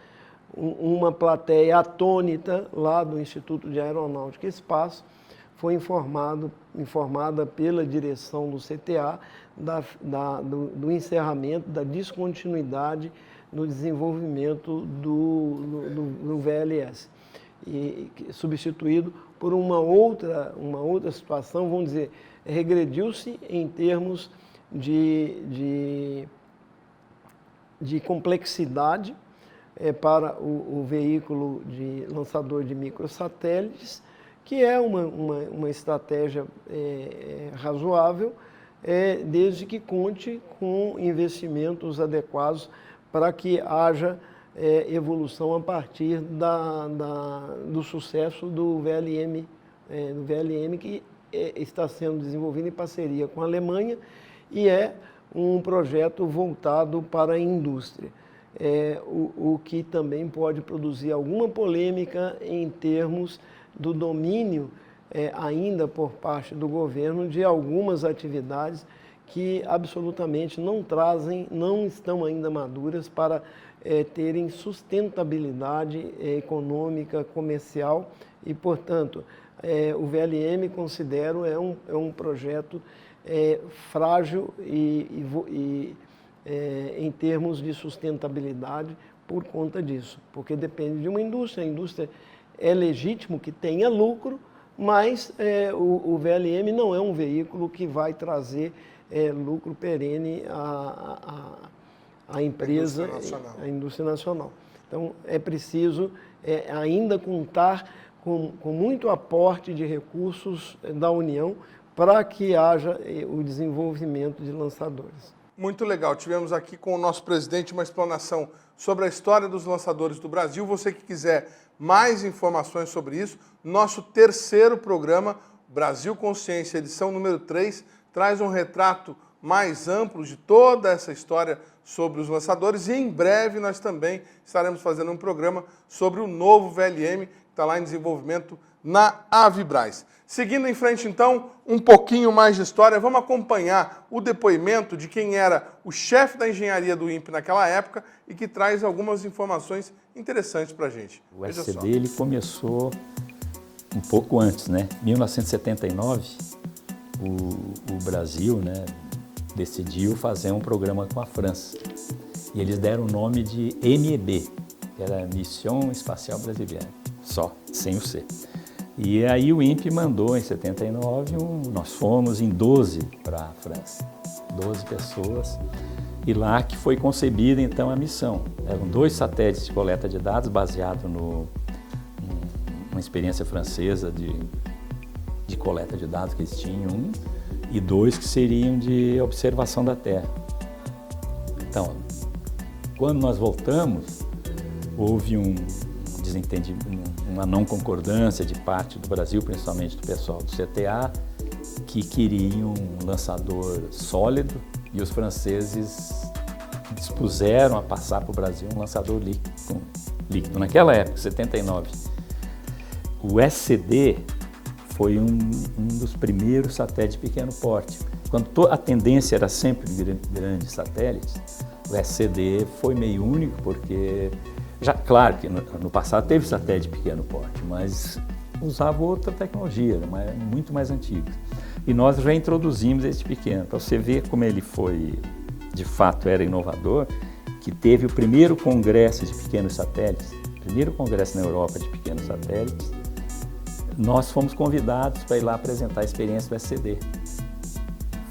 uma plateia atônita lá do Instituto de Aeronáutica e Espaço foi informada pela direção do CTA do encerramento, da descontinuidade no desenvolvimento do VLS, e substituído por uma outra situação, vamos dizer, regrediu-se em termos de complexidade para o veículo de lançador de microsatélites, que é uma estratégia razoável, desde que conte com investimentos adequados para que haja evolução a partir do sucesso do VLM, que está sendo desenvolvido em parceria com a Alemanha e é um projeto voltado para a indústria. O que também pode produzir alguma polêmica em termos do domínio ainda por parte do governo de algumas atividades que absolutamente não estão ainda maduras para terem sustentabilidade econômica, comercial e, portanto, o VLM, considero, é um projeto frágil em termos de sustentabilidade por conta disso, porque depende de uma indústria. A indústria é legítimo que tenha lucro, mas o VLM não é um veículo que vai trazer lucro perene à empresa, à indústria nacional. Então, é preciso ainda contar com muito aporte de recursos da União para que haja o desenvolvimento de lançadores. Muito legal. Tivemos aqui com o nosso presidente uma explanação sobre a história dos lançadores do Brasil. Você que quiser mais informações sobre isso, nosso terceiro programa, Brasil Consciência, edição número 3, traz um retrato mais amplo de toda essa história sobre os lançadores, e em breve nós também estaremos fazendo um programa sobre o novo VLM, que está lá em desenvolvimento na Avibraz. Seguindo em frente, então, um pouquinho mais de história, vamos acompanhar o depoimento de quem era o chefe da engenharia do INPE naquela época e que traz algumas informações interessantes para a gente. O SCD ele começou um pouco antes, né? Em 1979, o Brasil, né, decidiu fazer um programa com a França. E eles deram o nome de MEB, que era Mission Espacial Brasileira, só, sem o C. E aí o INPE mandou, em 79, nós fomos em 12 para a França, 12 pessoas, e lá que foi concebida então a missão. Eram 2 satélites de coleta de dados baseados numa experiência francesa de coleta de dados que eles tinham, e 2 que seriam de observação da Terra. Então, quando nós voltamos, houve uma não concordância de parte do Brasil, principalmente do pessoal do CTA, que queriam um lançador sólido, e os franceses dispuseram a passar para o Brasil um lançador líquido. Naquela época, 79, o SCD foi um dos primeiros satélites de pequeno porte. Quando a tendência era sempre grandes satélites, o SCD foi meio único, porque claro que no passado teve satélite de pequeno porte, mas usava outra tecnologia, muito mais antiga. E nós já introduzimos esse pequeno, para você ver como ele foi, de fato, era inovador, que teve o primeiro congresso de pequenos satélites, primeiro congresso na Europa de pequenos satélites. Nós fomos convidados para ir lá apresentar a experiência do SCD.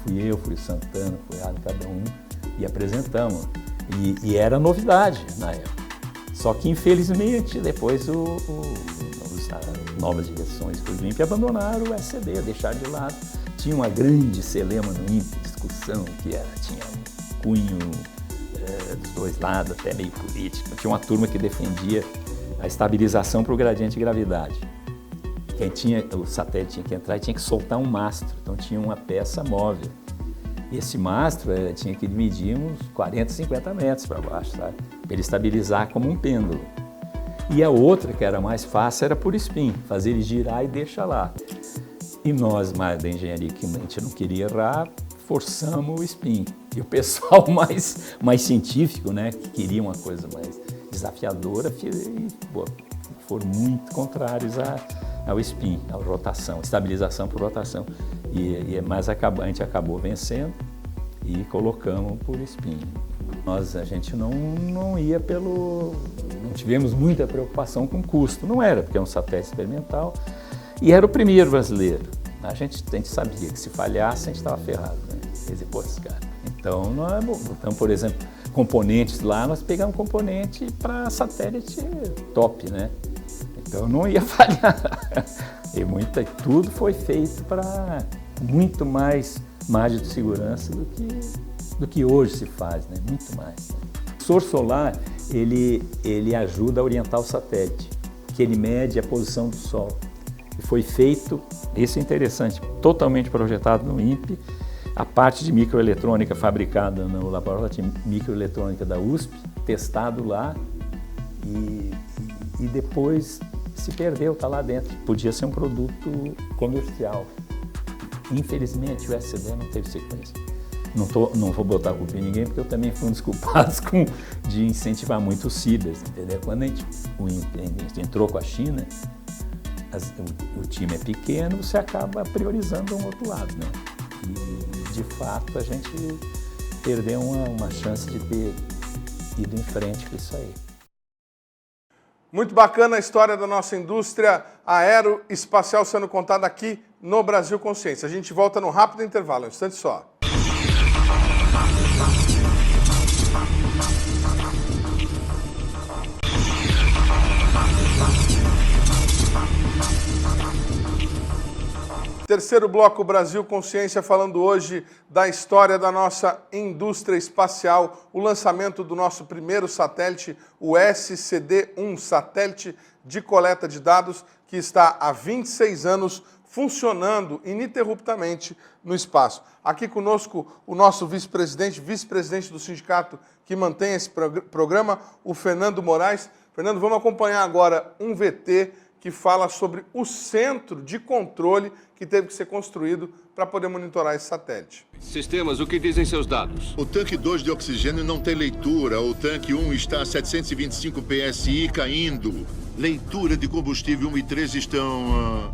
Fui o Santana, foi cada um, e apresentamos. E era novidade na época. Só que, infelizmente, depois as novas direções do INPE abandonaram o SCD, deixaram de lado. Tinha uma grande celema no INPE, discussão, tinha um cunho dos dois lados, até meio político. Tinha uma turma que defendia a estabilização para o gradiente de gravidade. O satélite tinha que entrar e tinha que soltar um mastro, então tinha uma peça móvel. Esse mastro tinha que medir uns 40, 50 metros para baixo, sabe? Para ele estabilizar como um pêndulo. E a outra, que era mais fácil, era por spin, fazer ele girar e deixar lá. E nós, mais da engenharia, que a gente não queria errar, forçamos o spin. E o pessoal mais científico, né, que queria uma coisa mais desafiadora, foram muito contrários ao spin, à rotação, estabilização por rotação. Mas a gente acabou vencendo e colocamos por spin. A gente não ia não tivemos muita preocupação com custo, não era, porque é um satélite experimental e era o primeiro brasileiro. A gente sabia que se falhasse a gente estava ferrado, né? Quer dizer, pô, esse cara. Então, por exemplo, componentes lá, nós pegamos componente para satélite top, né? Então não ia falhar. E tudo foi feito para muito mais margem de segurança do que hoje se faz, né? Muito mais. O sensor solar, ele ajuda a orientar o satélite, que ele mede a posição do Sol. E foi feito, isso é interessante, totalmente projetado no INPE, a parte de microeletrônica fabricada no laboratório de microeletrônica da USP, testado lá e depois se perdeu, está lá dentro. Podia ser um produto comercial. Infelizmente o SCD não teve sequência. Não vou botar a culpa em ninguém, porque eu também fui um dos culpados de incentivar muito os cibers, entendeu? Quando a gente entrou com a China, o time é pequeno, você acaba priorizando um outro lado, né? E, de fato, a gente perdeu uma chance de ter ido em frente com isso aí. Muito bacana a história da nossa indústria aeroespacial sendo contada aqui no Brasil Consciência. A gente volta no rápido intervalo, um instante só. Terceiro bloco Brasil Consciência, falando hoje da história da nossa indústria espacial, o lançamento do nosso primeiro satélite, o SCD-1, satélite de coleta de dados, que está há 26 anos funcionando ininterruptamente no espaço. Aqui conosco o nosso vice-presidente do sindicato que mantém esse programa, o Fernando Moraes. Fernando, vamos acompanhar agora um VT que fala sobre o centro de controle que teve que ser construído para poder monitorar esse satélite. Sistemas, o que dizem seus dados? O tanque 2 de oxigênio não tem leitura. O tanque 1 está a 725 PSI caindo. Leitura de combustível 1 e 3 estão...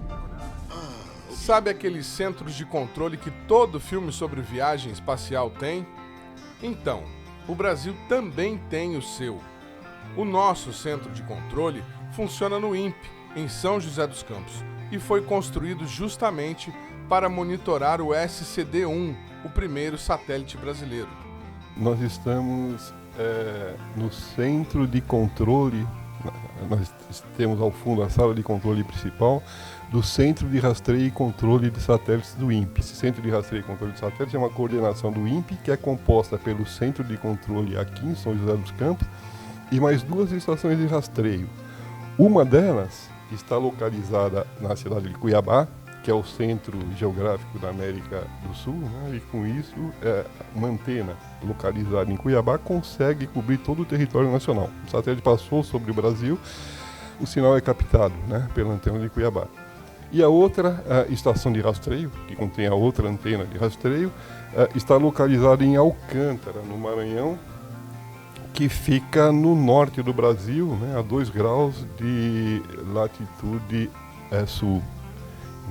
Sabe aqueles centros de controle que todo filme sobre viagem espacial tem? Então, o Brasil também tem o seu. O nosso centro de controle funciona no INPE, em São José dos Campos, e foi construído justamente para monitorar o SCD-1, o primeiro satélite brasileiro. Nós estamos no centro de controle, nós temos ao fundo a sala de controle principal do Centro de Rastreio e Controle de Satélites do INPE. Esse Centro de Rastreio e Controle de Satélites é uma coordenação do INPE que é composta pelo Centro de Controle aqui em São José dos Campos e mais 2 estações de rastreio. Uma delas está localizada na cidade de Cuiabá, que é o centro geográfico da América do Sul, né? E com isso, uma antena localizada em Cuiabá consegue cobrir todo o território nacional. O satélite passou sobre o Brasil, o sinal é captado, né, pela antena de Cuiabá. E a outra estação de rastreio, que contém a outra antena de rastreio, está localizada em Alcântara, no Maranhão, que fica no norte do Brasil, né, a 2 graus de latitude sul.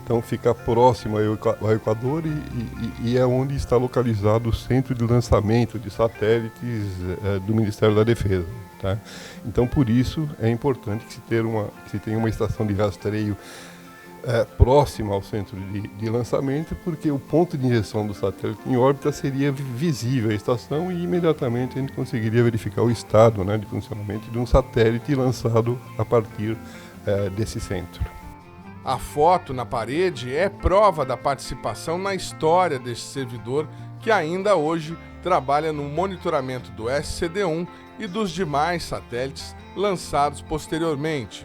Então fica próximo ao Equador e é onde está localizado o centro de lançamento de satélites do Ministério da Defesa. Tá? Então por isso é importante que se tenha uma estação de rastreio próxima ao centro de lançamento, porque o ponto de injeção do satélite em órbita seria visível à estação e imediatamente a gente conseguiria verificar o estado, né, de funcionamento de um satélite lançado a partir desse centro. A foto na parede é prova da participação na história deste servidor que ainda hoje trabalha no monitoramento do SCD-1 e dos demais satélites lançados posteriormente.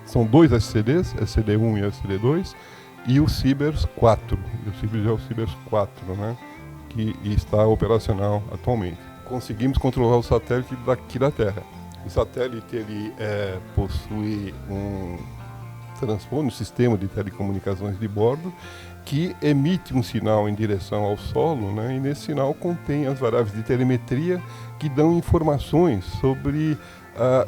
São 2 SCDs, SCD-1 e SCD-2, e o Cibers 4. E o Cibers é o Cibers 4, né? que está operacional atualmente. Conseguimos controlar o satélite daqui da Terra. O satélite ele possui um transponder, um sistema de telecomunicações de bordo que emite um sinal em direção ao solo, né? E nesse sinal contém as variáveis de telemetria que dão informações sobre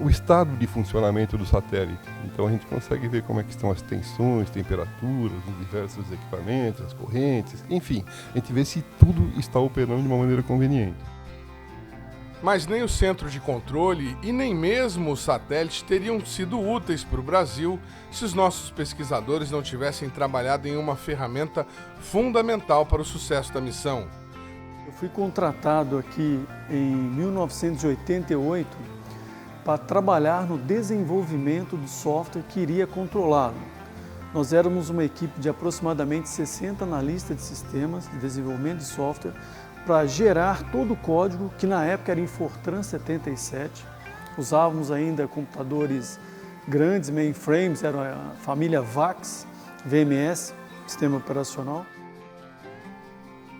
o estado de funcionamento do satélite. Então a gente consegue ver como é que estão as tensões, temperaturas, os diversos equipamentos, as correntes, enfim, a gente vê se tudo está operando de uma maneira conveniente. Mas nem o centro de controle e nem mesmo os satélites teriam sido úteis para o Brasil se os nossos pesquisadores não tivessem trabalhado em uma ferramenta fundamental para o sucesso da missão. Eu fui contratado aqui em 1988 para trabalhar no desenvolvimento do software que iria controlá-lo. Nós éramos uma equipe de aproximadamente 60 analistas de sistemas de desenvolvimento de software para gerar todo o código, que na época era em Fortran 77. Usávamos ainda computadores grandes, mainframes, era a família VAX, VMS, sistema operacional.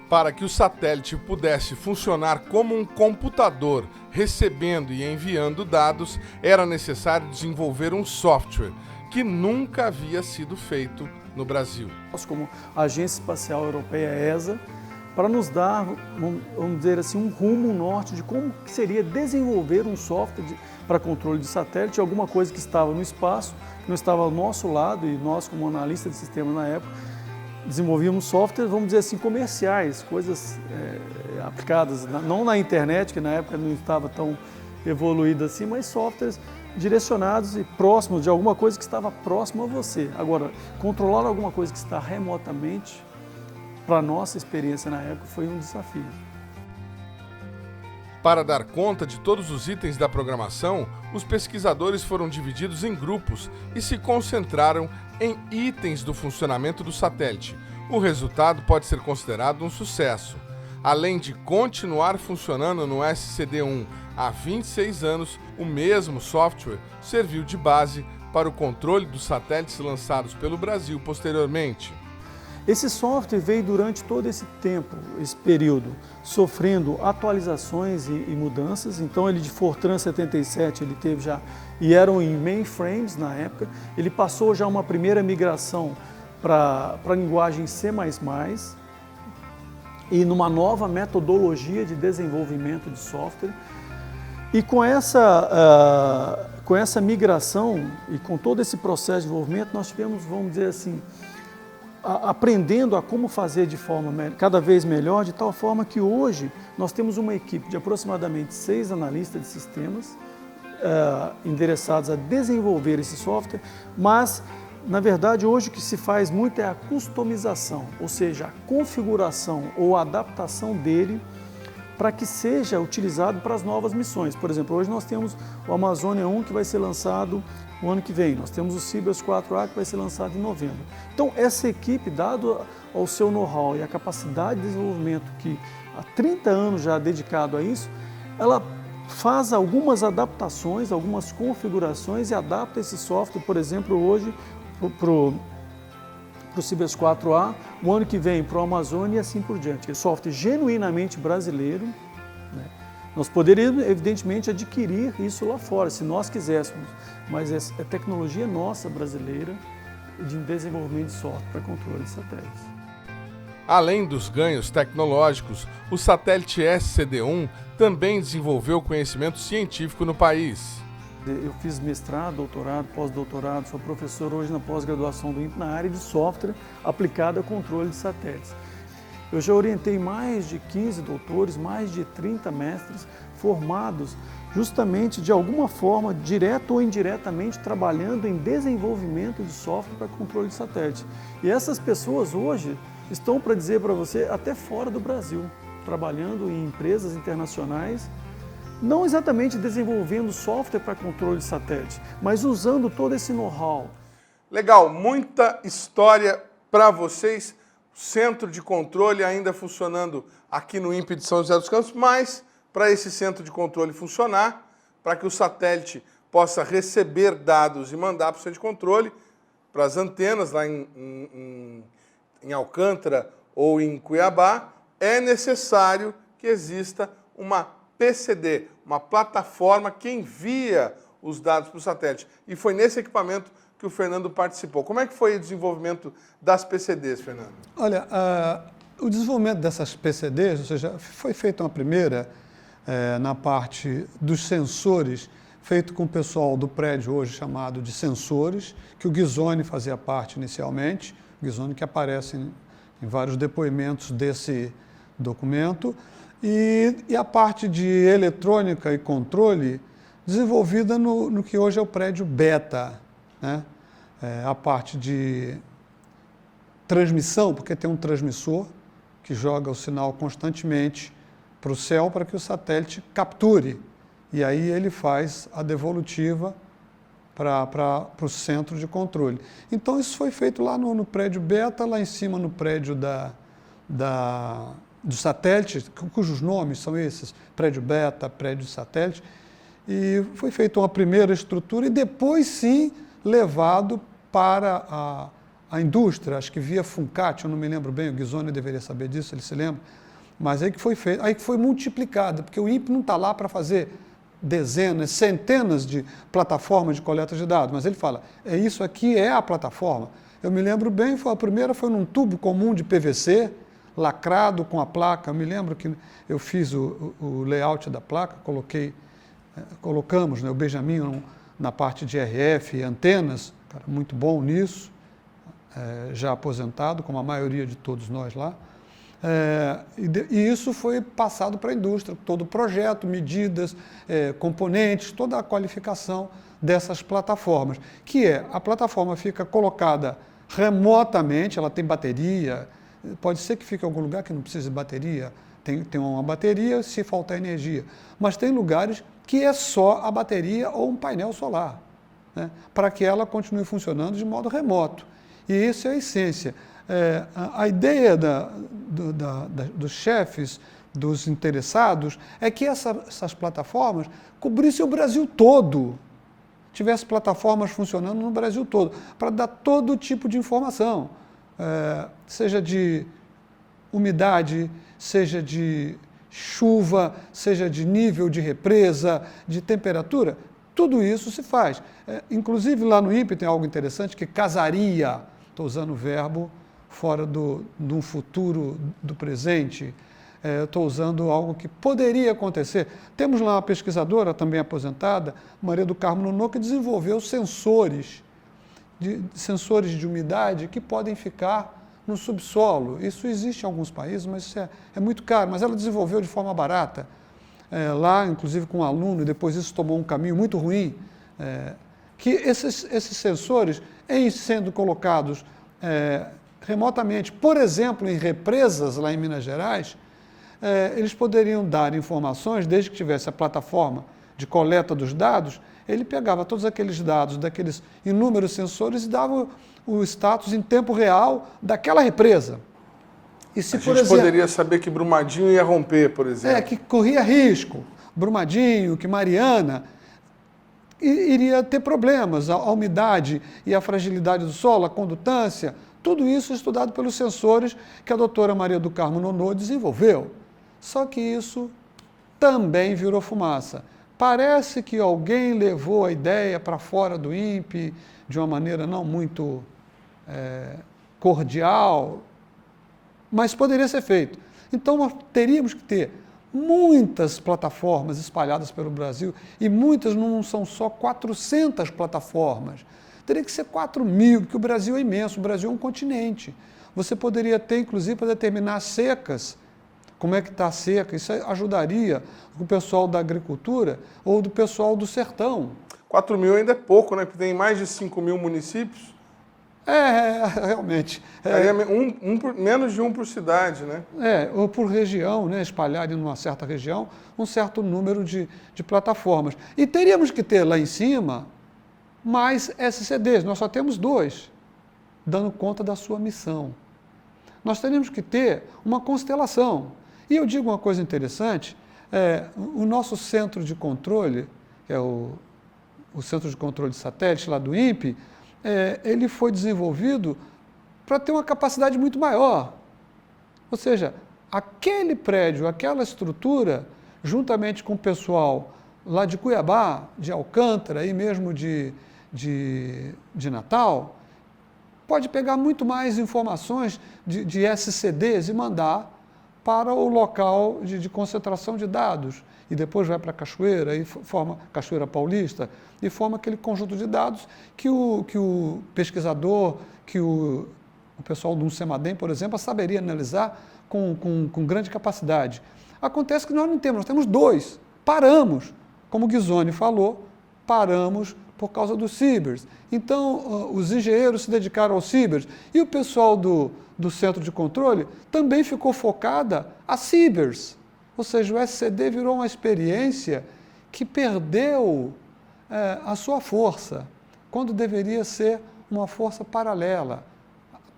Para que o satélite pudesse funcionar como um computador, recebendo e enviando dados, era necessário desenvolver um software que nunca havia sido feito no Brasil. Nós, como Agência Espacial Europeia, ESA, para nos dar, vamos dizer assim, um rumo, um norte de como seria desenvolver um software para controle de satélite, alguma coisa que estava no espaço, que não estava ao nosso lado, e nós, como analista de sistema na época, desenvolvíamos softwares, vamos dizer assim, comerciais, coisas aplicadas, não na internet, que na época não estava tão evoluída assim, mas softwares direcionados e próximos de alguma coisa que estava próximo a você. Agora, controlar alguma coisa que está remotamente, para a nossa experiência na época, foi um desafio. Para dar conta de todos os itens da programação, os pesquisadores foram divididos em grupos e se concentraram em itens do funcionamento do satélite. O resultado pode ser considerado um sucesso. Além de continuar funcionando no SCD-1 há 26 anos, o mesmo software serviu de base para o controle dos satélites lançados pelo Brasil posteriormente. Esse software veio durante todo esse tempo, esse período, sofrendo atualizações e mudanças. Então ele de Fortran 77, ele teve já, e eram em mainframes na época, ele passou já uma primeira migração para a linguagem C++, e numa nova metodologia de desenvolvimento de software. E com essa migração e com todo esse processo de desenvolvimento, nós tivemos, vamos dizer assim, aprendendo a como fazer de forma cada vez melhor, de tal forma que hoje nós temos uma equipe de aproximadamente 6 analistas de sistemas endereçados a desenvolver esse software, mas, na verdade, hoje o que se faz muito é a customização, ou seja, a configuração ou a adaptação dele para que seja utilizado para as novas missões. Por exemplo, hoje nós temos o Amazônia 1 que vai ser lançado o ano que vem, nós temos o Cibers 4A que vai ser lançado em novembro. Então, essa equipe, dado ao seu know-how e a capacidade de desenvolvimento que há 30 anos já dedicado a isso, ela faz algumas adaptações, algumas configurações e adapta esse software, por exemplo, hoje para o Cibers 4A, o ano que vem para o Amazônia e assim por diante. É software genuinamente brasileiro, né? Nós poderíamos, evidentemente, adquirir isso lá fora, se nós quiséssemos, mas é tecnologia nossa brasileira de desenvolvimento de software para controle de satélites. Além dos ganhos tecnológicos, o satélite SCD-1 também desenvolveu conhecimento científico no país. Eu fiz mestrado, doutorado, pós-doutorado, sou professor hoje na pós-graduação do INPE na área de software aplicado a controle de satélites. Eu já orientei mais de 15 doutores, mais de 30 mestres formados justamente de alguma forma, direta ou indiretamente, trabalhando em desenvolvimento de software para controle de satélite. E essas pessoas hoje estão, para dizer para você, até fora do Brasil, trabalhando em empresas internacionais, não exatamente desenvolvendo software para controle de satélite, mas usando todo esse know-how. Legal, muita história para vocês. Centro de controle ainda funcionando aqui no INPE de São José dos Campos, mas para esse centro de controle funcionar, para que o satélite possa receber dados e mandar para o centro de controle, para as antenas lá em Alcântara ou em Cuiabá, é necessário que exista uma PCD, uma plataforma que envia os dados para o satélite. E foi nesse equipamento que o Fernando participou. Como é que foi o desenvolvimento das PCDs, Fernando? Olha, o desenvolvimento dessas PCDs, ou seja, foi feita uma primeira na parte dos sensores, feito com o pessoal do prédio hoje chamado de sensores, que o Ghisoni fazia parte inicialmente, o Ghisoni que aparece em vários depoimentos desse documento, e a parte de eletrônica e controle desenvolvida no que hoje é o prédio Beta, né? A parte de transmissão, porque tem um transmissor que joga o sinal constantemente para o céu para que o satélite capture. E aí ele faz a devolutiva para o centro de controle. Então isso foi feito lá no prédio Beta, lá em cima no prédio do satélite, cujos nomes são esses, prédio Beta, prédio satélite, e foi feita uma primeira estrutura e depois sim levado para a indústria, acho que via Funcat, eu não me lembro bem, o Ghisoni deveria saber disso, ele se lembra, mas aí que foi feito, aí que foi multiplicado, porque o INPE não está lá para fazer dezenas, centenas de plataformas de coleta de dados, mas ele fala, isso aqui é a plataforma. Eu me lembro bem, a primeira foi num tubo comum de PVC, lacrado com a placa, eu me lembro que eu fiz o layout da placa, colocamos, né, o Benjamin na parte de RF e antenas, cara, muito bom nisso, já aposentado, como a maioria de todos nós lá, e isso foi passado para a indústria, todo o projeto, medidas, componentes, toda a qualificação dessas plataformas, a plataforma fica colocada remotamente, ela tem bateria, pode ser que fique em algum lugar que não precise de bateria, tem uma bateria se faltar energia, mas tem lugares que é só a bateria ou um painel solar, né, para que ela continue funcionando de modo remoto. E isso é a essência. A ideia dos chefes, dos interessados, é que essas plataformas cobrissem o Brasil todo, tivesse plataformas funcionando no Brasil todo, para dar todo tipo de informação, seja de umidade, seja de chuva, seja de nível de represa, de temperatura, tudo isso se faz. Inclusive lá no INPE tem algo interessante que casaria, estou usando o verbo fora de um futuro do presente, estou usando algo que poderia acontecer. Temos lá uma pesquisadora também aposentada, Maria do Carmo Nonô, que desenvolveu sensores de umidade que podem ficar no subsolo. Isso existe em alguns países, mas isso é muito caro, mas ela desenvolveu de forma barata, lá inclusive com um aluno, e depois isso tomou um caminho muito ruim, que esses sensores, em sendo colocados remotamente, por exemplo, em represas lá em Minas Gerais, eles poderiam dar informações, desde que tivesse a plataforma de coleta dos dados, ele pegava todos aqueles dados daqueles inúmeros sensores e dava o status em tempo real daquela represa. E se, a gente poderia saber que Brumadinho ia romper, por exemplo. Que corria risco. Brumadinho, que Mariana, iria ter problemas. A umidade e a fragilidade do solo, a condutância, tudo isso estudado pelos sensores que a doutora Maria do Carmo Nonô desenvolveu. Só que isso também virou fumaça. Parece que alguém levou a ideia para fora do INPE de uma maneira não muito cordial, mas poderia ser feito. Então, nós teríamos que ter muitas plataformas espalhadas pelo Brasil, e muitas não são só 400 plataformas. Teria que ser 4.000, porque o Brasil é imenso, o Brasil é um continente. Você poderia ter, inclusive, para determinar secas, como é que está a seca, isso ajudaria o pessoal da agricultura ou do pessoal do sertão. 4.000 ainda é pouco, né? Porque tem mais de 5.000 municípios. Realmente. Menos de um por cidade, né? Ou por região, né? Espalhado em uma certa região, um certo número de plataformas. E teríamos que ter lá em cima mais SCDs, nós só temos 2, dando conta da sua missão. Nós teríamos que ter uma constelação. E eu digo uma coisa interessante, o nosso centro de controle, que é o centro de controle de satélite lá do INPE, ele foi desenvolvido para ter uma capacidade muito maior. Ou seja, aquele prédio, aquela estrutura, juntamente com o pessoal lá de Cuiabá, de Alcântara, aí mesmo de Natal, pode pegar muito mais informações de SCDs e mandar para o local de concentração de dados. E depois vai para a Cachoeira, e forma Cachoeira Paulista, e forma aquele conjunto de dados que o pesquisador, que o pessoal do CEMADEM, por exemplo, saberia analisar com grande capacidade. Acontece que nós não temos, nós temos dois. Paramos, como o Ghisoni falou, paramos por causa dos cibers. Então, os engenheiros se dedicaram aos cibers e o pessoal do centro de controle também ficou focada a cibers. Ou seja, o SCD virou uma experiência que perdeu a sua força, quando deveria ser uma força paralela.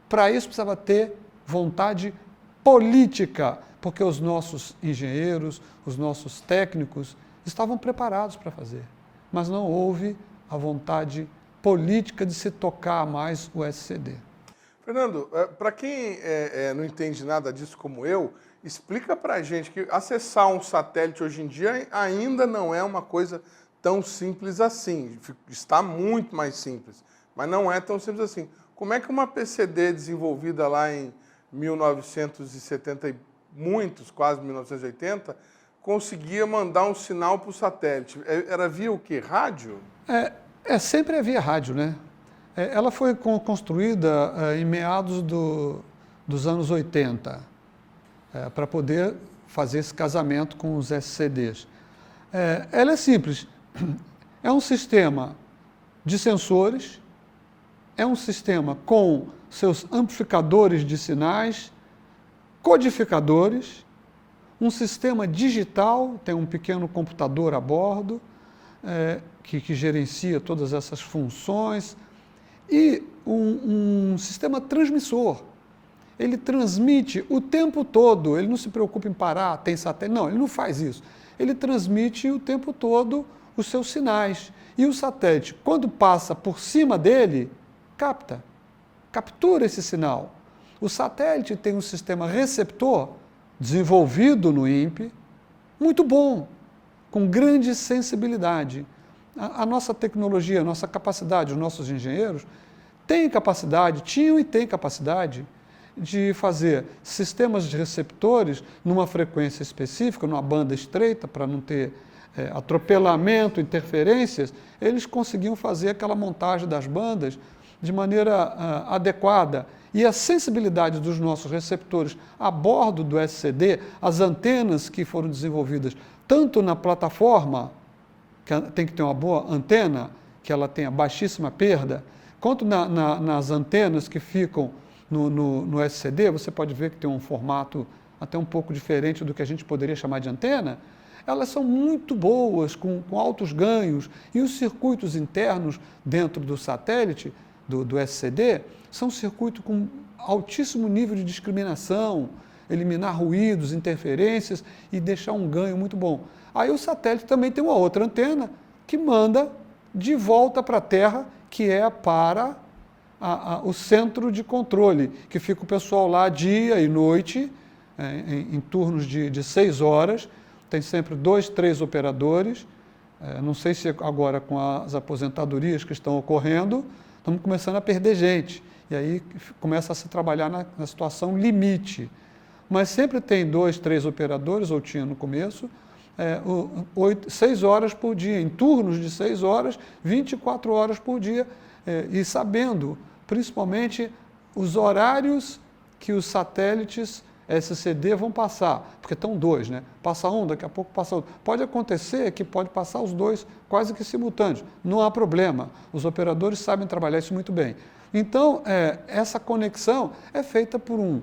Para isso precisava ter vontade política, porque os nossos engenheiros, os nossos técnicos estavam preparados para fazer, mas não houve a vontade política de se tocar mais o SCD. Fernando, para quem não entende nada disso como eu, explica para a gente que acessar um satélite hoje em dia ainda não é uma coisa tão simples assim. Está muito mais simples, mas não é tão simples assim. Como é que uma PCD desenvolvida lá em 1970 e muitos, quase 1980, conseguia mandar um sinal para o satélite? Era via o quê? Rádio? Sempre é via rádio, né? Ela foi construída em meados dos anos 80, para poder fazer esse casamento com os SCDs. Ela é simples, é um sistema de sensores, é um sistema com seus amplificadores de sinais, codificadores, um sistema digital, tem um pequeno computador a bordo, que gerencia todas essas funções, e um sistema transmissor. Ele transmite o tempo todo, ele não se preocupa em parar, tem satélite, não, ele não faz isso. Ele transmite o tempo todo os seus sinais. E o satélite, quando passa por cima dele, captura esse sinal. O satélite tem um sistema receptor desenvolvido no INPE, muito bom, com grande sensibilidade. A nossa tecnologia, a nossa capacidade, os nossos engenheiros têm capacidade, tinham e têm capacidade de fazer sistemas de receptores numa frequência específica, numa banda estreita, para não ter atropelamento, interferências. Eles conseguiam fazer aquela montagem das bandas de maneira adequada. E a sensibilidade dos nossos receptores a bordo do SCD, as antenas que foram desenvolvidas tanto na plataforma, que tem que ter uma boa antena, que ela tenha baixíssima perda, quanto nas antenas que ficam no SCD, você pode ver que tem um formato até um pouco diferente do que a gente poderia chamar de antena. Elas são muito boas, com altos ganhos, e os circuitos internos dentro do satélite, do SCD, são circuitos com altíssimo nível de discriminação, eliminar ruídos, interferências e deixar um ganho muito bom. Aí o satélite também tem uma outra antena que manda de volta para a Terra, que é para o centro de controle, que fica o pessoal lá dia e noite, em turnos de 6 horas, tem sempre 2, 3 operadores. Não sei se agora com as aposentadorias que estão ocorrendo, estamos começando a perder gente, e aí começa a se trabalhar na situação limite. Mas sempre tem 2, 3 operadores, ou tinha no começo, 6 horas por dia, em turnos de 6 horas, 24 horas por dia, e sabendo, principalmente, os horários que os satélites SCD vão passar, porque estão 2, né? Passa um, daqui a pouco passa outro. Pode acontecer que pode passar os 2 quase que simultâneos, não há problema, os operadores sabem trabalhar isso muito bem. Então, essa conexão é feita por um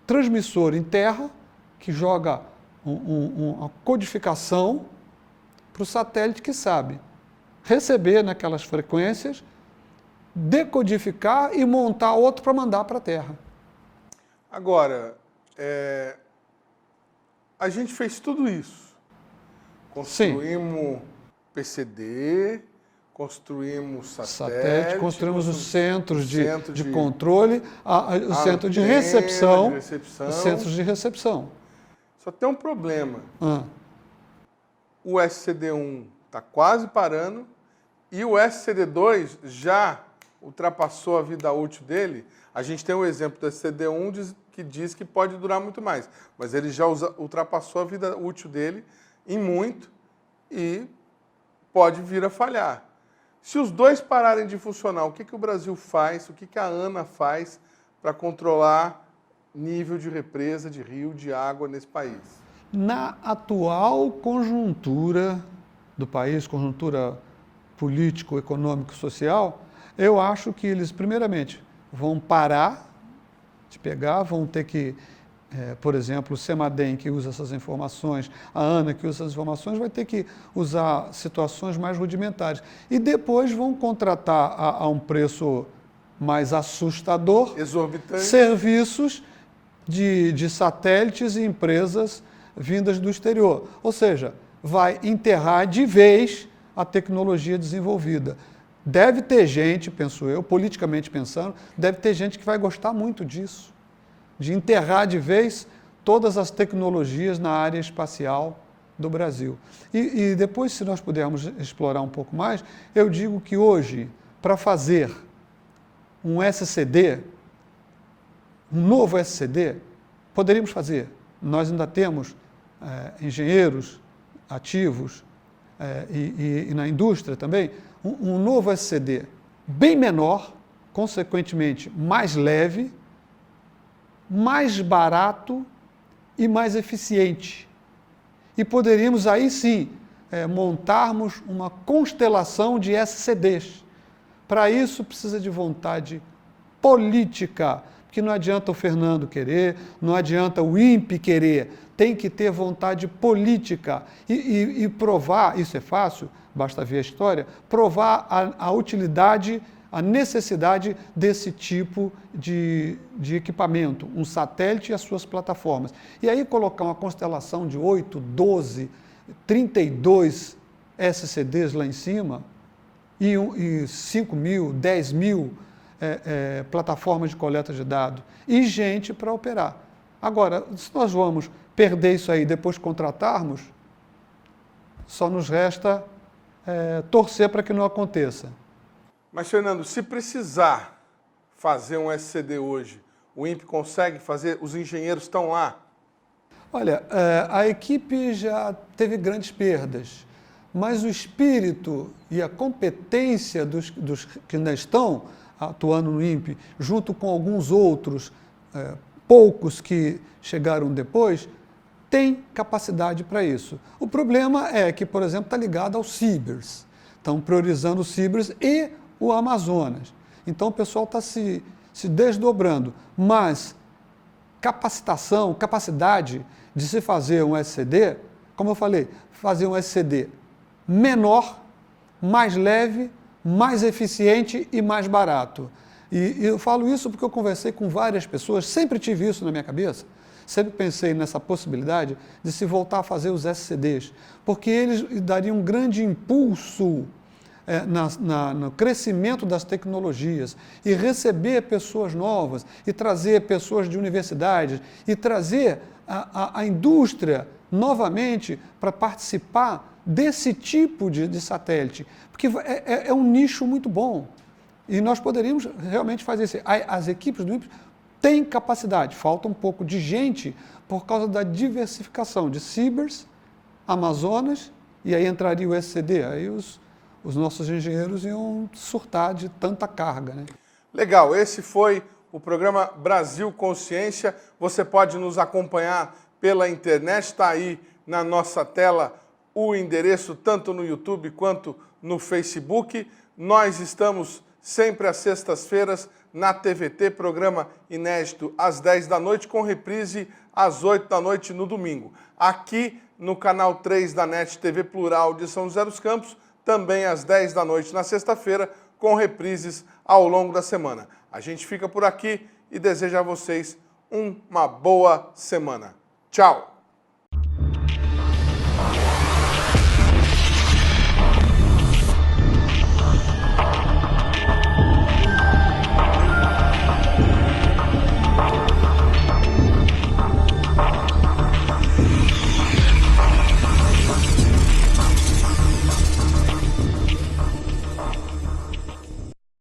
transmissor em terra, que joga uma codificação para o satélite que sabe receber naquelas frequências, decodificar e montar outro para mandar para a Terra. Agora, a gente fez tudo isso. Construímos PCD, Construímos satélite, construímos os centros de controle, o centro de antena, recepção, os centros de recepção. Só tem um problema. O SCD-1 está quase parando e o SCD-2 já ultrapassou a vida útil dele. A gente tem um exemplo do SCD-1 que diz que pode durar muito mais, mas ele já ultrapassou a vida útil dele em muito e pode vir a falhar. Se os dois pararem de funcionar, o que o Brasil faz, o que a ANA faz para controlar nível de represa, de rio, de água nesse país? Na atual conjuntura do país, conjuntura político, econômico, social, eu acho que eles, primeiramente, vão parar de pegar, vão ter que, por exemplo, o CEMADEM, que usa essas informações, a ANA, que usa essas informações, vai ter que usar situações mais rudimentares. E depois vão contratar a um preço mais assustador, exorbitante, serviços de satélites e empresas vindas do exterior. Ou seja, vai enterrar de vez a tecnologia desenvolvida. Deve ter gente, penso eu, politicamente pensando, deve ter gente que vai gostar muito disso, de enterrar de vez todas as tecnologias na área espacial do Brasil. E depois, se nós pudermos explorar um pouco mais, eu digo que hoje, para fazer um SCD, um novo SCD, poderíamos fazer. Nós ainda temos engenheiros ativos e na indústria também, um novo SCD bem menor, consequentemente mais leve, mais barato e mais eficiente. E poderíamos aí sim montarmos uma constelação de SCDs. Para isso precisa de vontade política, porque não adianta o Fernando querer, não adianta o INPE querer, tem que ter vontade política e provar, isso é fácil, basta ver a história, provar a utilidade, a necessidade desse tipo de equipamento, um satélite e as suas plataformas. E aí colocar uma constelação de 8, 12, 32 SCDs lá em cima e 5 mil, 10 mil plataformas de coleta de dados e gente para operar. Agora, se nós vamos perder isso aí depois contratarmos, só nos resta torcer para que não aconteça. Mas, Fernando, se precisar fazer um SCD hoje, o INPE consegue fazer? Os engenheiros estão lá? Olha, a equipe já teve grandes perdas, mas o espírito e a competência dos que ainda estão atuando no INPE, junto com alguns outros, poucos que chegaram depois, tem capacidade para isso. O problema é que, por exemplo, está ligado aos cibers. Estão priorizando os cibers e o Amazonas. Então o pessoal está se desdobrando. Mas capacitação, capacidade de se fazer um SCD, como eu falei, fazer um SCD menor, mais leve, mais eficiente e mais barato. E eu falo isso porque eu conversei com várias pessoas, sempre tive isso na minha cabeça, sempre pensei nessa possibilidade de se voltar a fazer os SCDs, porque eles dariam um grande impulso no crescimento das tecnologias e receber pessoas novas e trazer pessoas de universidades e trazer a indústria novamente para participar desse tipo de satélite, porque é um nicho muito bom e nós poderíamos realmente fazer isso. As equipes do INPE têm capacidade, falta um pouco de gente por causa da diversificação de cibers, Amazonas, e aí entraria o SCD, aí os nossos engenheiros iam surtar de tanta carga, né? Legal, esse foi o programa Brasil Consciência. Você pode nos acompanhar pela internet, está aí na nossa tela o endereço tanto no YouTube quanto no Facebook. Nós estamos sempre às sextas-feiras na TVT, programa inédito às 10 da noite, com reprise às 8 da noite no domingo. Aqui no canal 3 da NET TV Plural de São José dos Campos, também às 10 da noite na sexta-feira, com reprises ao longo da semana. A gente fica por aqui e deseja a vocês uma boa semana. Tchau!